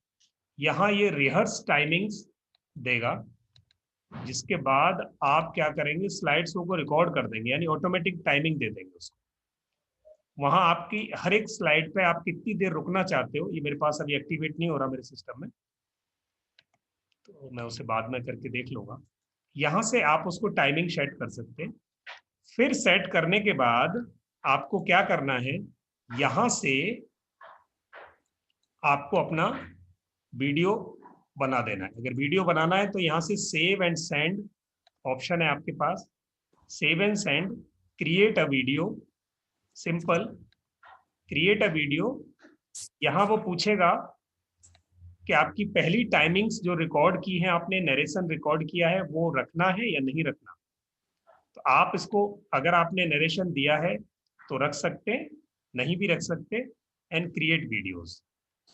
A: यहाँ ये रिहर्स टाइमिंग्स देगा, जिसके बाद आप क्या करेंगे, स्लाइड शो को रिकॉर्ड कर देंगे, यानी ऑटोमेटिक टाइमिंग दे देंगे उसको। वहां आपकी हर एक स्लाइड पे आप कितनी देर रुकना चाहते हो, ये मेरे पास अभी एक्टिवेट नहीं हो रहा मेरे सिस्टम में, तो मैं उसे बाद में करके देख लूंगा। यहाँ से आप उसको टाइमिंग सेट कर सकते हैं। फिर सेट करने के बाद आपको क्या करना है, यहाँ से आपको अपना वीडियो बना देना है। अगर वीडियो बनाना है तो यहाँ से सेव एंड सेंड ऑप्शन है आपके पास, save and send, create a video, simple create a video. यहाँ वो पूछेगा कि आपकी पहली टाइमिंग्स जो रिकॉर्ड की है आपने, नरेशन रिकॉर्ड किया है, वो रखना है या नहीं रखना। तो आप इसको, अगर आपने नरेशन दिया है तो रख सकते, नहीं भी रख सकते, and create videos.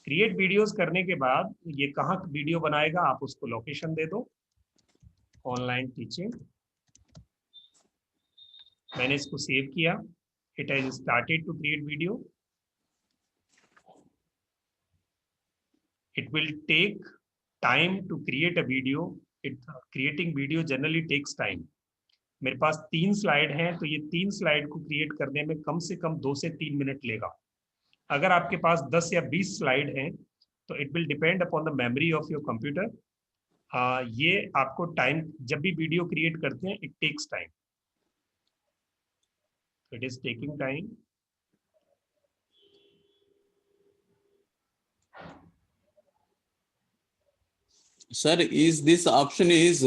A: Create videos करने के बाद ये कहाँ वीडियो बनाएगा, आप उसको लोकेशन दे दो, ऑनलाइन टीचिंग। मैंने इसको सेव किया, it has started to create video. It will take time to create a video. Creating video generally takes time. मेरे पास 3 स्लाइड हैं, तो ये 3 स्लाइड को क्रिएट करने में कम से कम 2 से 3 मिनट लेगा। अगर आपके पास 10 या 20 स्लाइड हैं, तो it will depend upon the memory of your computer. ये आपको टाइम, जब भी वीडियो क्रिएट करते हैं, it takes time, it is taking time.
B: Sir, is this option is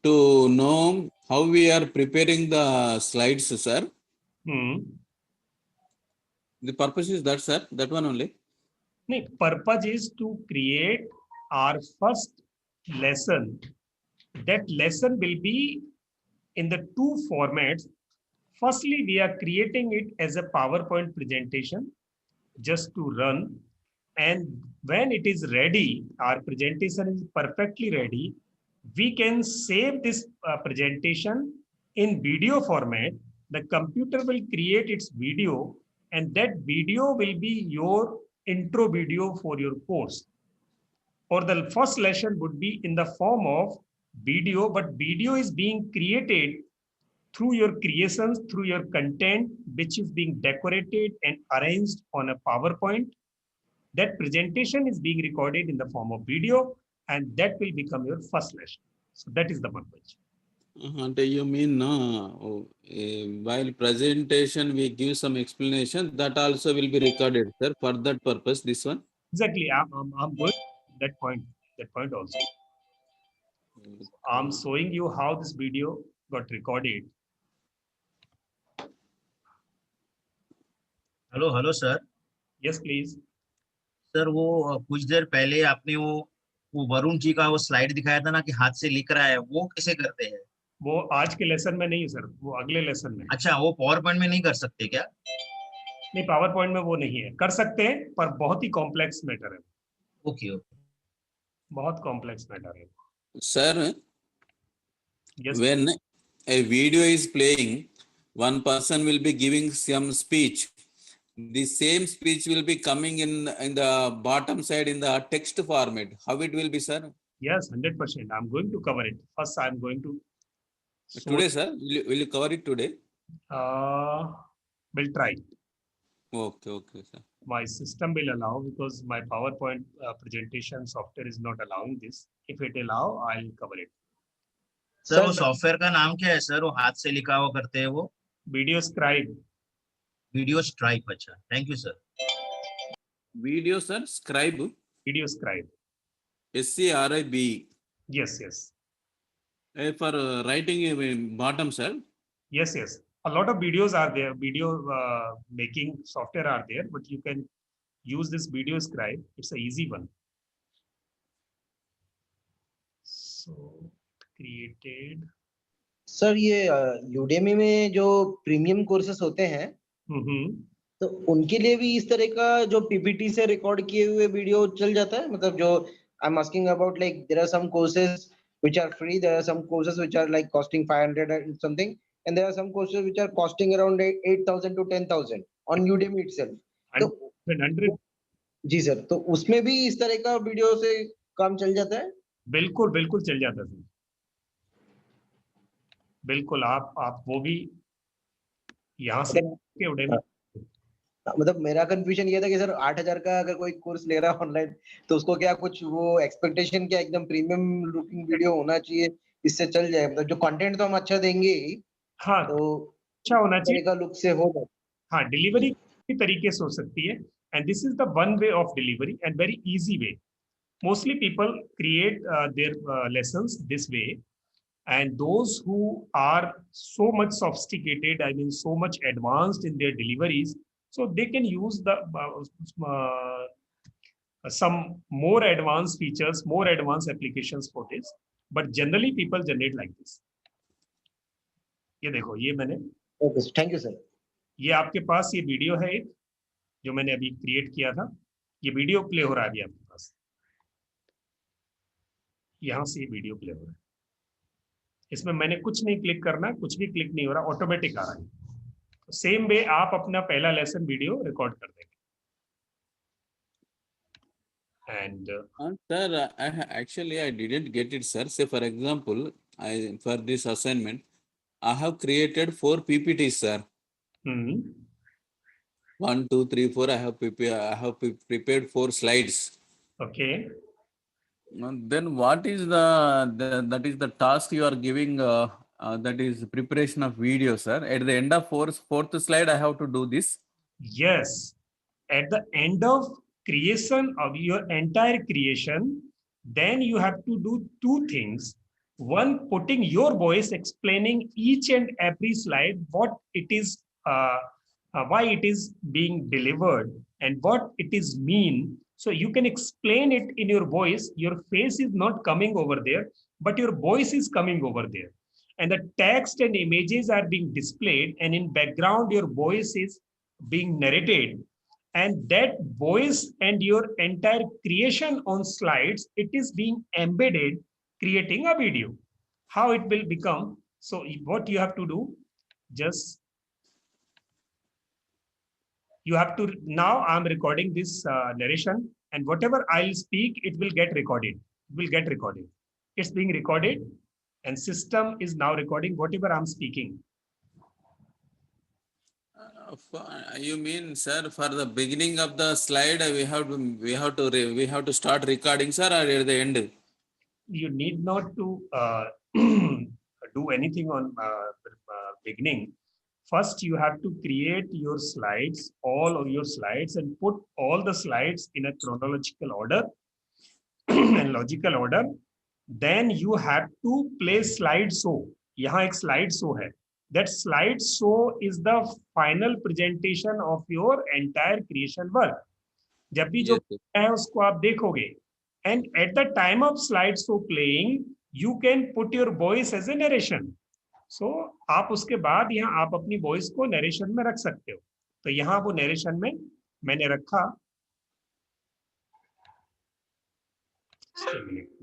B: to know how we are preparing the slides, sir? The purpose is that, sir, that one only.
A: No, purpose is to create our first lesson. That lesson will be in the 2 formats. Firstly, we are creating it as a PowerPoint presentation just to run. And when it is ready, our presentation is perfectly ready, we can save this presentation in video format. The computer will create its video, and that video will be your intro video for your course. Or the first lesson would be in the form of video, but video is being created through your creations, through your content, which is being decorated and arranged on a PowerPoint. That presentation is being recorded in the form of video, and that will become your first lesson. So that is the purpose.
B: Do you mean while presentation we give some explanation, that also will be recorded, sir, for that purpose, this one?
A: Exactly. I'm going to that point also. I'm showing you how this video got recorded.
D: Hello sir.
A: Yes, please.
D: Sir वो कुछ देर पहले आपने वो वरुण जी का वो slide दिखाया था ना कि हाथ से लिख रहा है, वो कैसे करते हैं?
A: वो आज के लेसन में नहीं सर, वो अगले लेसन में।
D: अच्छा, वो पावर पॉइंट में नहीं कर सकते क्या?
A: नहीं, पावर पॉइंट में वो नहीं है, कर सकते हैं पर बहुत ही कॉम्प्लेक्स मैटर है।
D: ओके,
A: बहुत कॉम्प्लेक्स मैटर है
B: sir.
A: Yes.
B: When a video is playing, one person will be giving some speech. The same speech will be coming in the bottom side in the text format. How it will be, sir?
A: Yes, 100%. I'm going to cover it. First, I'm going to.
B: Today, sir? Will you cover it today?
A: We'll try.
B: Okay, sir.
A: My system will allow, because my PowerPoint presentation software is not allowing this. If it allow, I'll cover it.
D: Sir वो software का नाम क्या है sir, वो हाथ से लिखा हुआ करते हैं वो?
A: Video scribe.
D: Video stripe. अच्छा, thank you sir.
B: Video, sir, scribe.
A: Video scribe.
B: SCRIB.
A: Yes.
B: For writing bottom, sir.
A: Yes. A lot of videos are there. Video making software are there, but you can use this video scribe. It's an easy one. So created.
F: Sir ये Udemy में जो premium courses होते हैं, तो उनके लिए भी इस तरह का जो पीपीटी से रिकॉर्ड किए हुए वीडियो चल जाता है? मतलब जो I am asking about, like there are some courses which are free, there are some courses which are like costing 500 and something, and there are some courses which are costing around 8,000 to 10,000 on Udemy itself. तो
A: 100.
F: जी sir, तो उसमें भी इस तरह का video से काम चल जाता है?
A: बिल्कुल चल जाता है। बिल्कुल, आप वो भी यहाँ से Udemy।
F: मतलब मेरा कंफ्यूजन ये था कि सर 8,000 का अगर कोई कोर्स ले रहा है ऑनलाइन, तो उसको क्या कुछ वो एक्सपेक्टेशन क्या एकदम प्रीमियम लुकिंग वीडियो होना चाहिए, इससे चल जाए? मतलब जो कंटेंट तो हम अच्छा देंगे ही,
A: हाँ,
F: तो
A: अच्छा होना चाहिए,
F: का लुक से हो जाए।
A: हाँ, डिलीवरी की तरीके से हो सकती है, and this is the one way of delivery and very easy way. Mostly people create their lessons this way, and those who are so much sophisticated, I mean so much advanced in their deliveries, so they can use the some more advanced features, more advanced applications for this, but generally people generate like this. ये देखो, ये मैंने,
F: okay, thank you sir.
A: ये आपके पास ये video है एक, जो मैंने अभी क्रिएट किया था, ये वीडियो प्ले हो रहा है अभी आपके पास, यहाँ से ये वीडियो प्ले हो रहा है। इसमें मैंने कुछ नहीं क्लिक करना, कुछ भी क्लिक नहीं हो रहा, ऑटोमेटिक आ रहा है। सेम वे आप अपना पहला लेसन वीडियो रिकॉर्ड कर देंगे। And
B: sir, actually I didn't get it, sir. Say for example, for this assignment, I have created 4 PPTs, sir. 1, 2, 3, 4. I have prepared 4 slides.
A: Okay.
B: Then what is that is the task you are giving? That is preparation of video, sir. At the end of fourth slide, I have to do this.
A: Yes. At the end of creation of your entire creation, then you have to do 2 things. One, putting your voice explaining each and every slide, what it is, why it is being delivered and what it is mean. So you can explain it in your voice. Your face is not coming over there, but your voice is coming over there. And the text and images are being displayed, and in background, your voice is being narrated. And that voice and your entire creation on slides, it is being embedded, creating a video. How it will become? So what you have to do, just you have to, now I'm recording this narration, and whatever I'll speak, it will get recorded. It will get recorded. It's being recorded, and system is now recording whatever I'm speaking.
B: You mean, sir, for the beginning of the slide, we have to start recording, sir, or at the end?
A: You need not to do anything on beginning. First, you have to create your slides, all of your slides, and put all the slides in a chronological order and logical order. Then you have to play slide show. यहाँ एक slide show है. That slide show is the final presentation of your entire creation work. जब भी जो है उसको आप देखोगे. And at the time of slide show playing, you can put your voice as a narration. So आप उसके बाद यहाँ आप अपनी voice को narration में रख सकते हो. तो यहाँ वो narration में मैंने रखा.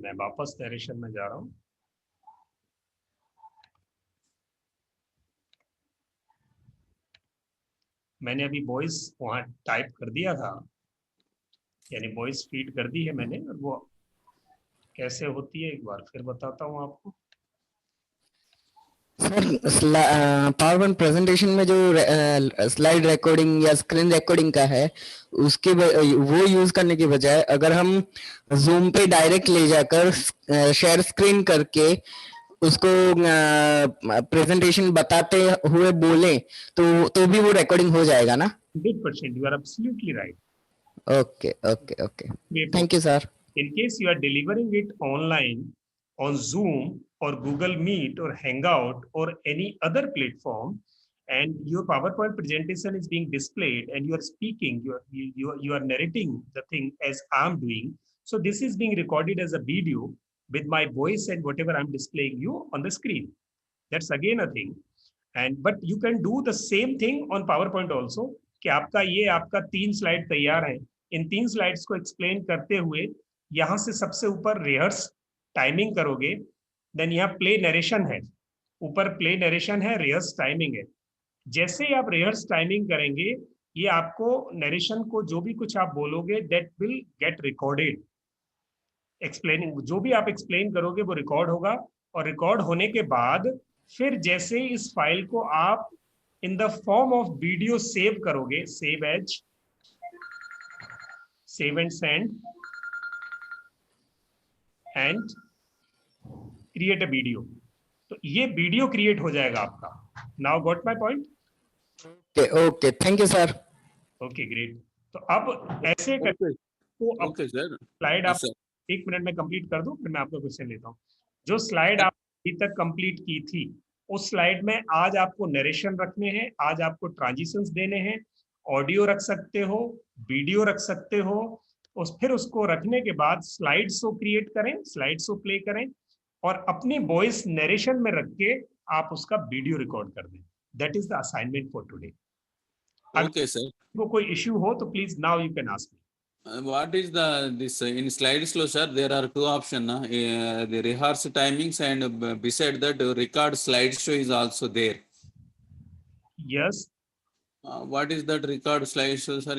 A: मैं वापस narration में जा रहा हूँ. मैंने अभी वॉइस वहां टाइप कर दिया था, यानी वॉइस फीड कर दी है मैंने, और वो कैसे होती है एक बार फिर बताता हूँ आपको।
E: सर पावर पॉइंट प्रेजेंटेशन में जो स्लाइड रिकॉर्डिंग या स्क्रीन रिकॉर्डिंग का है, उसके वो यूज करने के बजाय अगर हम जूम पे डायरेक्ट ले जाकर शेयर स्क्रीन करके उसको प्रेजेंटेशन बताते हुए बोले तो भी वो रिकॉर्डिंग हो जाएगा ना?
A: 100%, you are absolutely right.
E: Okay. Thank you, sir.
A: In case you are delivering it online on Zoom or Google Meet or Hangout or any other platform, and your PowerPoint presentation is being displayed and you are speaking, you are narrating the thing as I'm doing. So this is being recorded as a video with my voice and whatever I'm displaying you on the screen. That's again a thing. But you can do the same thing on PowerPoint also. कि आपका 3 slide तैयार है, इन 3 slides को explain करते हुए यहाँ से सबसे ऊपर रिहर्स टाइमिंग करोगे, देन यहाँ प्ले नरेशन है, ऊपर प्ले नरेशन है, रिहर्स टाइमिंग है. जैसे ही आप रिहर्स टाइमिंग करेंगे, ये आपको नरेशन को जो भी कुछ आप बोलोगे that will get recorded. Explaining जो भी आप एक्सप्लेन करोगे वो रिकॉर्ड होगा, और रिकॉर्ड होने के बाद फिर जैसे इस फाइल को आप in the form of video save करोगे, save as, save and send and create a video, तो ये वीडियो क्रिएट हो जाएगा आपका. Now got my point?
E: Okay, thank you sir.
A: Okay, great. तो अब ऐसे करके स्लाइड आप 1 मिनट में कंप्लीट कर दो, फिर मैं आपका क्वेश्चन लेता हूँ. जो स्लाइड आप अभी तक कंप्लीट की थी, उस स्लाइड में आज आपको नरेशन रखने हैं, आज आपको ट्रांजिशंस देने हैं, ऑडियो रख सकते हो, वीडियो रख सकते हो, फिर उसको रखने के बाद स्लाइड शो क्रिएट करें, स्लाइड शो प्ले करें, और अपनी वॉइस नरेशन में रख के आप उसका वीडियो रिकॉर्ड कर दें. That is the assignment for today.
B: Okay, sir.
A: को कोई issue हो तो please now you can ask me.
B: What is this in slideshow, sir? There are two options, the rehearse timings and beside that record slideshow is also there.
A: Yes.
B: What is that record slideshow, sir?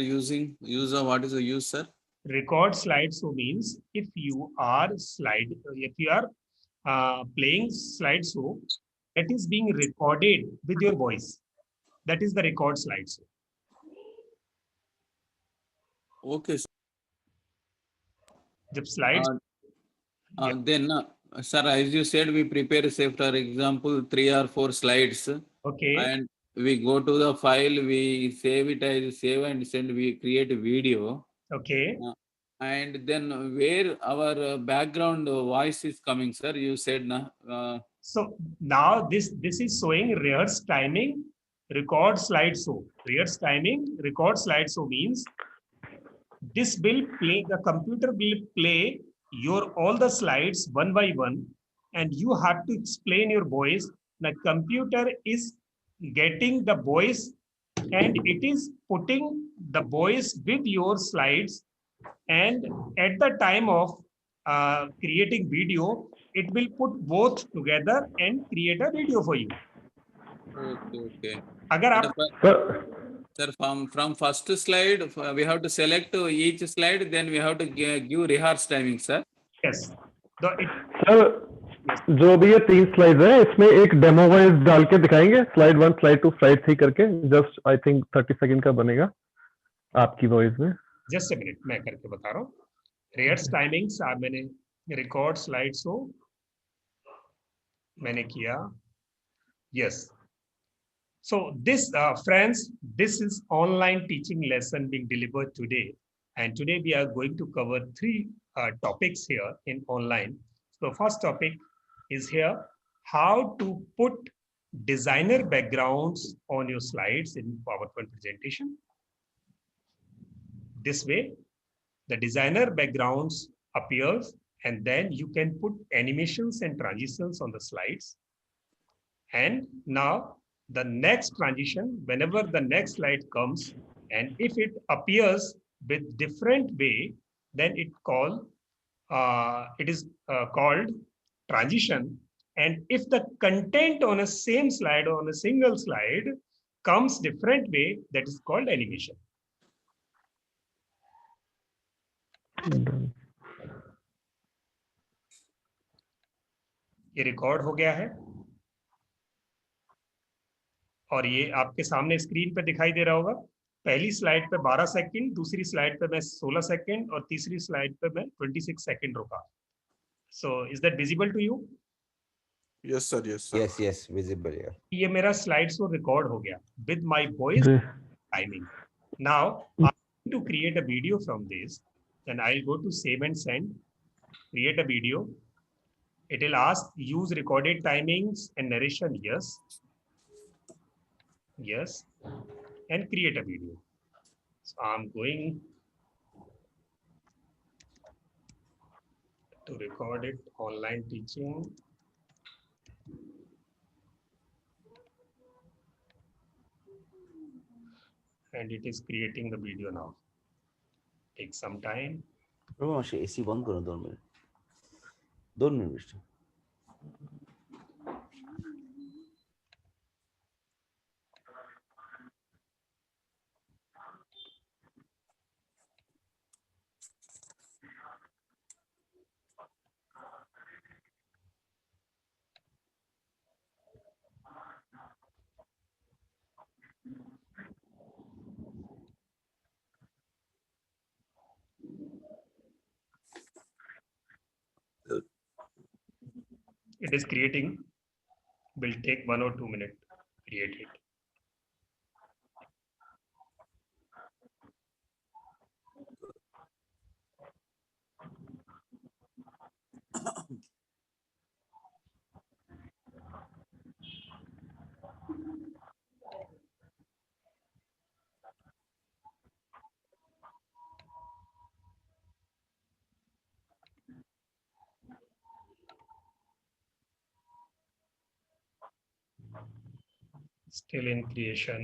B: What is the use, sir?
A: Record slideshow means if you are playing slideshow, that is being recorded with your voice. That is the record slideshow.
B: Okay, sir.
A: जब slides
B: then sir, as you said, we prepare, say for example 3 or 4 slides.
A: Okay.
B: And we go to the file, we save it as save and send, we create a video.
A: Okay.
B: And then where our background voice is coming, sir, you said na.
A: So now this is showing rehearse timing, record slideshow. Rehearse timing, record slideshow means this will play, the computer will play your all the slides one by one, and you have to explain your voice. The computer is getting the voice and it is putting the voice with your slides, and at the time of creating video, it will put both together and create a video for you.
B: Okay.
A: अगर आप
B: Sir, from first slide we have to select each slide, then we have to give rehearse timing, sir.
A: Yes.
J: Sir जो भी ये 3 slide है इसमें एक demo voice डाल के दिखाएंगे, स्लाइड 1 स्लाइड 2 स्लाइड 3 करके, जस्ट आई थिंक 30 सेकंड का बनेगा आपकी वॉइस में.
A: जस्ट अ मिनट, मैं करके बता रहा हूँ. रिहर्स टाइमिंग्स मैंने रिकॉर्ड स्लाइड्स हो मैंने किया. Yes. So this friends, this is online teaching lesson being delivered today, and today we are going to cover 3 topics here in online. So first topic is here, how to put designer backgrounds on your slides in PowerPoint presentation. This way the designer backgrounds appears, and then you can put animations and transitions on the slides. And now the next transition, whenever the next slide comes, and if it appears with different way, then it is called transition. And if the content on a same slide or on a single slide comes different way, that is called animation. ये record हो गया है और ये आपके सामने screen पे दिखाई दे रहा होगा. पहली स्लाइड पे 12 सेकंड, दूसरी स्लाइड पे मैं 16 सेकंड और तीसरी स्लाइड पे मैं 26 सेकंड रुका. So is that visible to you?
L: Yes sir. Yes visible.
A: ये मेरा स्लाइड शो रिकॉर्ड हो गया with my voice timing. Now I want to create a video from this, then I will go to save and send, create a video. It will ask use recorded timings and narration. Yes, and create a video. So I'm going to record it, online teaching. And it is creating the video now. Take some time.
L: AC बंद करो 2 minute. 2 minute.
A: It is creating. Will take 1 or 2 minutes. Create it. Still in creation.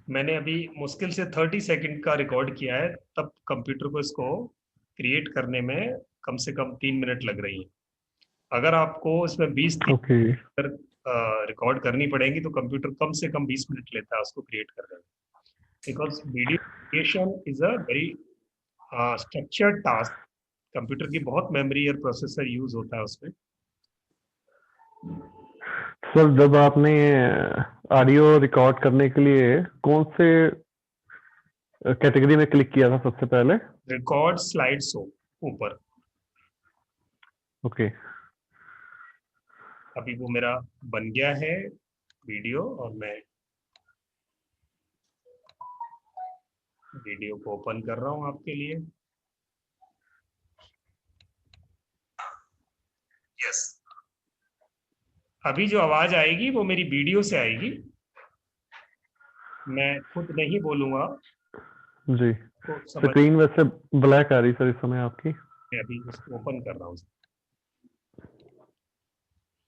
A: मैंने अभी मुश्किल से 30 second का record किया है, तब कंप्यूटर को इसको क्रिएट करने में कम से कम 3 मिनट लग रही है। अगर आपको इसमें 20-30
J: ओके
A: रिकॉर्ड करनी पड़ेगी तो कंप्यूटर कम से कम 20 मिनट लेता है उसको क्रिएट करने में, because video creation is a very structured task. Computer की बहुत मेमोरी और प्रोसेसर यूज होता है उसमें।
J: सर, जब आपने ऑडियो रिकॉर्ड करने के लिए कौन से कैटेगरी में क्लिक किया था सबसे पहले?
A: रिकॉर्ड स्लाइड शो ऊपर।
J: ओके
A: अभी वो मेरा बन गया है वीडियो, और मैं वीडियो को ओपन कर रहा हूं आपके लिए। यस, अभी जो आवाज आएगी वो मेरी वीडियो से आएगी, मैं खुद नहीं बोलूंगा।
J: जी,
A: तो समझ,
J: स्क्रीन वैसे ब्लैक आ रही सर इस समय आपकी।
A: मैं अभी उसको ओपन कर रहा हूँ।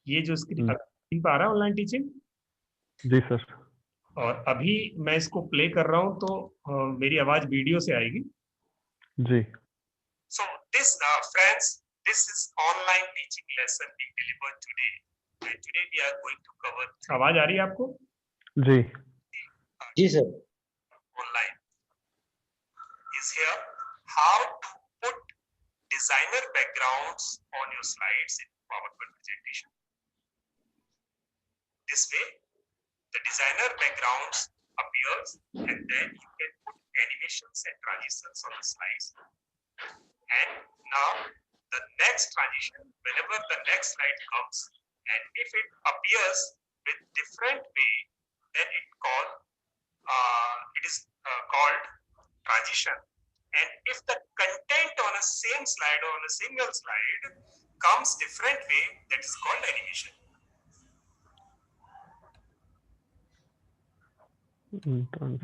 A: ये जो स्क्रीन पर आ रहा है ऑनलाइन टीचिंग,
J: जी सर।
A: और अभी मैं इसको प्ले कर रहा हूँ तो मेरी आवाज वीडियो से आएगी।
J: जी।
A: So this friends, this is online teaching lesson being delivered today, and today we are going to cover. आवाज आ रही है आपको?
J: जी
F: जी sir.
A: Online is here. How to put designer backgrounds on your slides in PowerPoint presentation. This way, the designer backgrounds appears, and then you can put animations and transitions on the slides. And now the next transition, whenever the next slide comes, and if it appears with different way, then it is called transition. And if the content on a same slide or on a single slide comes different way, that is called animation.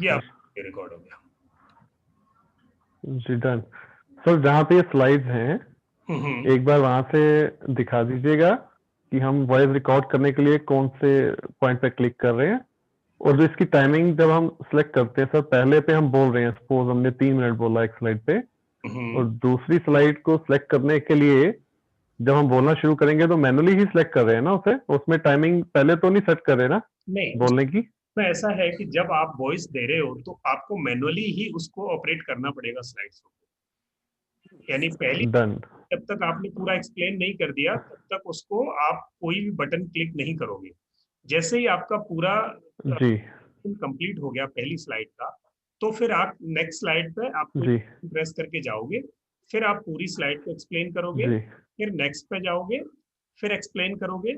A: ये आपके record हो गया।
J: जी done. Sir, जहाँ पे ये slides हैं, एक बार वहां से दिखा दीजिएगा कि हम वॉइस रिकॉर्ड करने के लिए कौन से पॉइंट पे क्लिक कर रहे हैं, और जो इसकी टाइमिंग जब हम सिलेक्ट करते हैं सर, पहले पे हम बोल रहे हैं, सपोज हमने 3 मिनट बोला एक स्लाइड पे, और दूसरी स्लाइड को सिलेक्ट करने के लिए जब हम बोलना शुरू करेंगे तो मैनुअली ही सिलेक्ट कर रहे हैं ना उसे, उसमें टाइमिंग पहले तो नहीं सेट कर रहे ना
A: नहीं,
J: बोलने की?
A: में ऐसा है कि जब आप वॉइस दे रहे हो तो आपको मैनुअली ही उसको ऑपरेट करना पड़ेगा स्लाइड्स को। यानी पहली जब तक आपने पूरा एक्सप्लेन नहीं कर दिया तब तक उसको आप कोई भी बटन क्लिक नहीं करोगे। जैसे ही आपका पूरा कंप्लीट हो गया पहली स्लाइड का, तो फिर आप नेक्स्ट स्लाइड पे आप प्रेस करके जाओगे, फिर आप पूरी स्लाइड को एक्सप्लेन करोगे, फिर नेक्स्ट पे जाओगे, फिर एक्सप्लेन करोगे,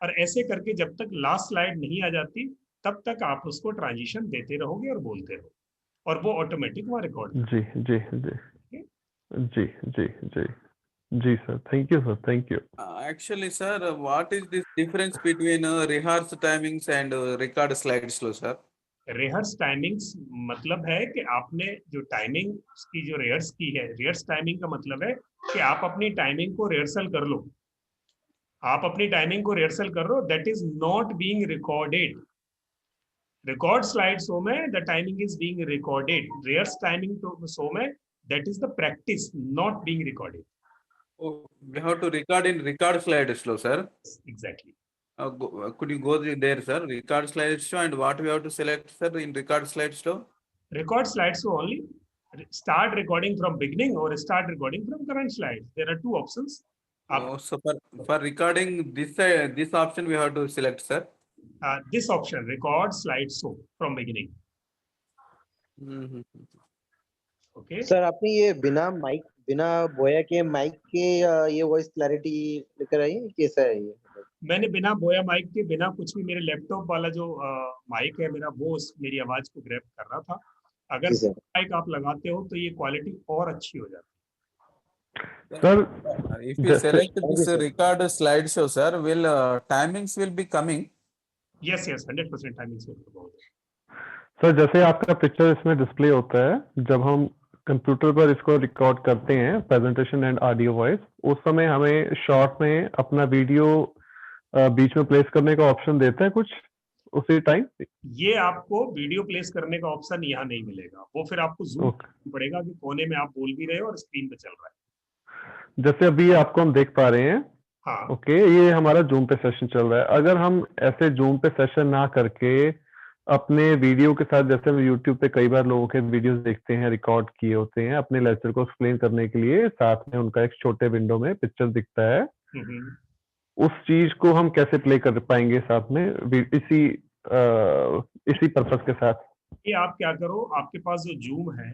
A: और ऐसे करके जब तक लास्ट स्लाइड नहीं आ जाती तब तक आप उसको ट्रांजिशन देते रहोगे और बोलते रहो, और वो ऑटोमेटिक वहाँ रिकॉर्ड।
J: जी जी जी जी जी जी जी sir, thank you sir, thank you.
B: Actually, sir, what is this difference between rehearse timings and record slide slow, sir?
A: Rehearse timings मतलब है कि आपने जो टाइमिंग की जो रिहर्स की है, रिहर्स टाइमिंग का मतलब है कि आप अपनी टाइमिंग को रिहर्सल कर लो, आप अपनी टाइमिंग को रिहर्सल कर लो, that is not being recorded. Record slide show में the timing is being recorded, rehearse timing तो शो में that is the practice not being recorded.
B: Oh, we have to record in record slide slow, sir.
A: Exactly.
B: Could you go there, sir? Record slide slow, and what we have to select, sir, in record slide slow?
A: Record slide slow only. Start recording from beginning or start recording from current slide. There are two options.
B: Oh, so for recording this option we have to select, sir.
A: This option, record slide show from beginning.
F: Okay. Sir, आपने ये बिना बोया के mic के ये voice clarity लेकर आई है, कैसा है ये?
A: मैंने बिना बोया माइक के, बिना कुछ भी, मेरे लैपटॉप वाला जो माइक है मेरा, वो मेरी आवाज को ग्रैब कर रहा था। अगर माइक आप लगाते हो तो ये क्वालिटी और अच्छी हो जाती है।
B: Sir, if you select this record slide show, sir, will timings will be coming?
A: Yes, 100% timings will come out.
J: Sir, जैसे आपका पिक्चर इसमें डिस्प्ले होता है, जब हम कंप्यूटर पर इसको रिकॉर्ड करते हैं प्रेजेंटेशन एंड ऑडियो वॉइस, उस समय हमें शॉर्ट में अपना वीडियो बीच में प्लेस करने का ऑप्शन देता है कुछ, उसी टाइम?
A: ये आपको वीडियो प्लेस करने का ऑप्शन यहाँ नहीं मिलेगा, वो फिर आपको जूम पड़ेगा कि कोने में आप बोल भी रहे हो और स्क्रीन पे चल रहा है।
J: जैसे अभी आपको हम देख पा रहे हैं,
A: हाँ।
J: ओके, ये हमारा जूम पे सेशन चल रहा है। अगर हम ऐसे जूम पे सेशन ना करके अपने वीडियो के साथ, जैसे हम यूट्यूब पे कई बार लोगों के वीडियोस देखते हैं, रिकॉर्ड किए होते हैं अपने लेक्चर को एक्सप्लेन करने के लिए, साथ में उनका एक छोटे विंडो में पिक्चर दिखता है, उस चीज को हम कैसे प्ले कर पाएंगे साथ में इसी पर्पस के साथ?
A: ये आप क्या करो, आपके पास जो जूम है,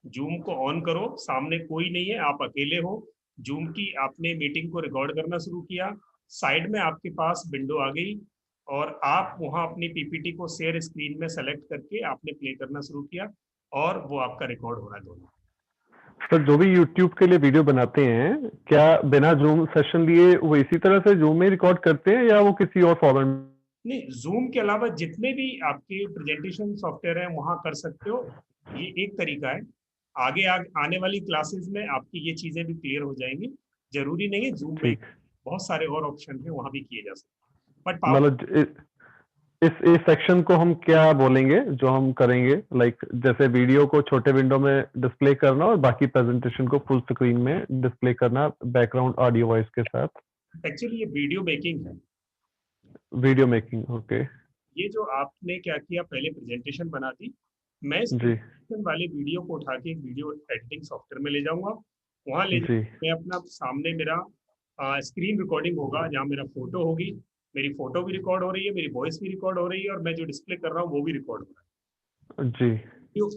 A: जूम को ऑन करो, सामने कोई नहीं है, आप अकेले हो, जूम की आपने मीटिंग को रिकॉर्ड करना शुरू किया, साइड में आपके पास विंडो आ गई और आप वहां अपनी पीपीटी को शेयर स्क्रीन में सेलेक्ट करके आपने प्ले करना शुरू किया और वो आपका रिकॉर्ड हो रहा है दोनों।
J: सर, जो भी यूट्यूब के लिए वीडियो बनाते हैं, क्या बिना जूम सेशन लिए वो इसी तरह से जूम में रिकॉर्ड करते हैं या वो किसी और फॉर्मेट?
A: नहीं, जूम के अलावा जितने भी आपके प्रेजेंटेशन सॉफ्टवेयर हैं वहां कर सकते हो, ये एक तरीका है। आगे आने वाली क्लासेस में आपकी ये चीजें भी क्लियर हो जाएंगी। जरूरी नहीं है जूम में, बहुत सारे और ऑप्शन है, वहां भी किए जा सकते हैं। बट
J: मतलब इस सेक्शन को हम क्या बोलेंगे जो हम करेंगे, लाइक जैसे वीडियो को छोटे विंडो में डिस्प्ले करना और बाकी प्रेजेंटेशन को फुल स्क्रीन में डिस्प्ले करना बैकग्राउंड ऑडियो वॉइस के साथ?
A: एक्चुअली ये वीडियो मेकिंग है।
J: Video making, okay.
A: ये जो आपने क्या किया, पहले प्रेजेंटेशन बना दी, मैं इस प्रेजेंटेशन वाले वीडियो को उठा के एक वीडियो एडिटिंग सॉफ्टवेयर में ले जाऊंगा, वहां ले मैं अपना सामने मेरा स्क्रीन रिकॉर्डिंग होगा, जहाँ मेरा फोटो होगी, मेरी फोटो भी रिकॉर्ड हो रही है, मेरी वॉइस भी रिकॉर्ड हो रही है और मैं जो डिस्प्ले कर रहा हूँ वो भी रिकॉर्ड हो रहा है
J: जी।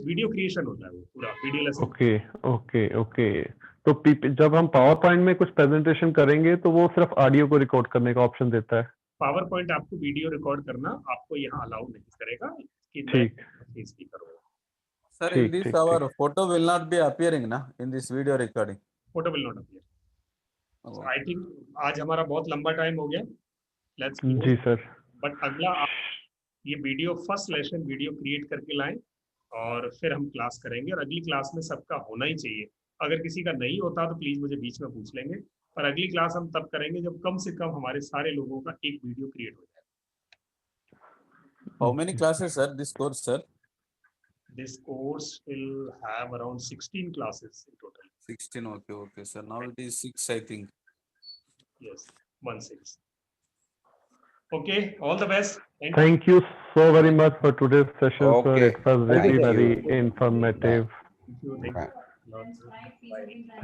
A: वीडियो क्रिएशन होता है वो पूरा video lesson.
J: Okay okay okay. तो जब हम पावर पॉइंट में कुछ प्रेजेंटेशन करेंगे तो वो सिर्फ ऑडियो को रिकॉर्ड करने का ऑप्शन देता है?
A: पावर पॉइंट आपको वीडियो रिकॉर्ड करना आपको यहाँ अलाउ नहीं करेगा।
J: ठीक।
B: Sir, in this our photo will not be appearing ना in this video recording?
A: Photo will not appear. So I think आज हमारा बहुत लंबा टाइम हो गया। Let's
J: ji sir.
A: बट अगला ये video first lesson video create करके लाएं और फिर हम क्लास करेंगे, और अगली क्लास में सबका होना ही चाहिए। अगर किसी का नहीं होता तो प्लीज मुझे बीच में पूछ लेंगे, पर अगली क्लास हम तब करेंगे जब कम से कम हमारे सारे लोगों का एक वीडियो क्रिएट हो जाए।
B: How many classes, sir, this course, sir?
A: This course will have around 16 classes in total.
B: 16, okay, sir. Now it is 6, I think.
A: Yes, 1-6. Okay, all the best.
J: Thank you so very much for today's session, sir. It was very, very informative.
A: Thank you. Thank you.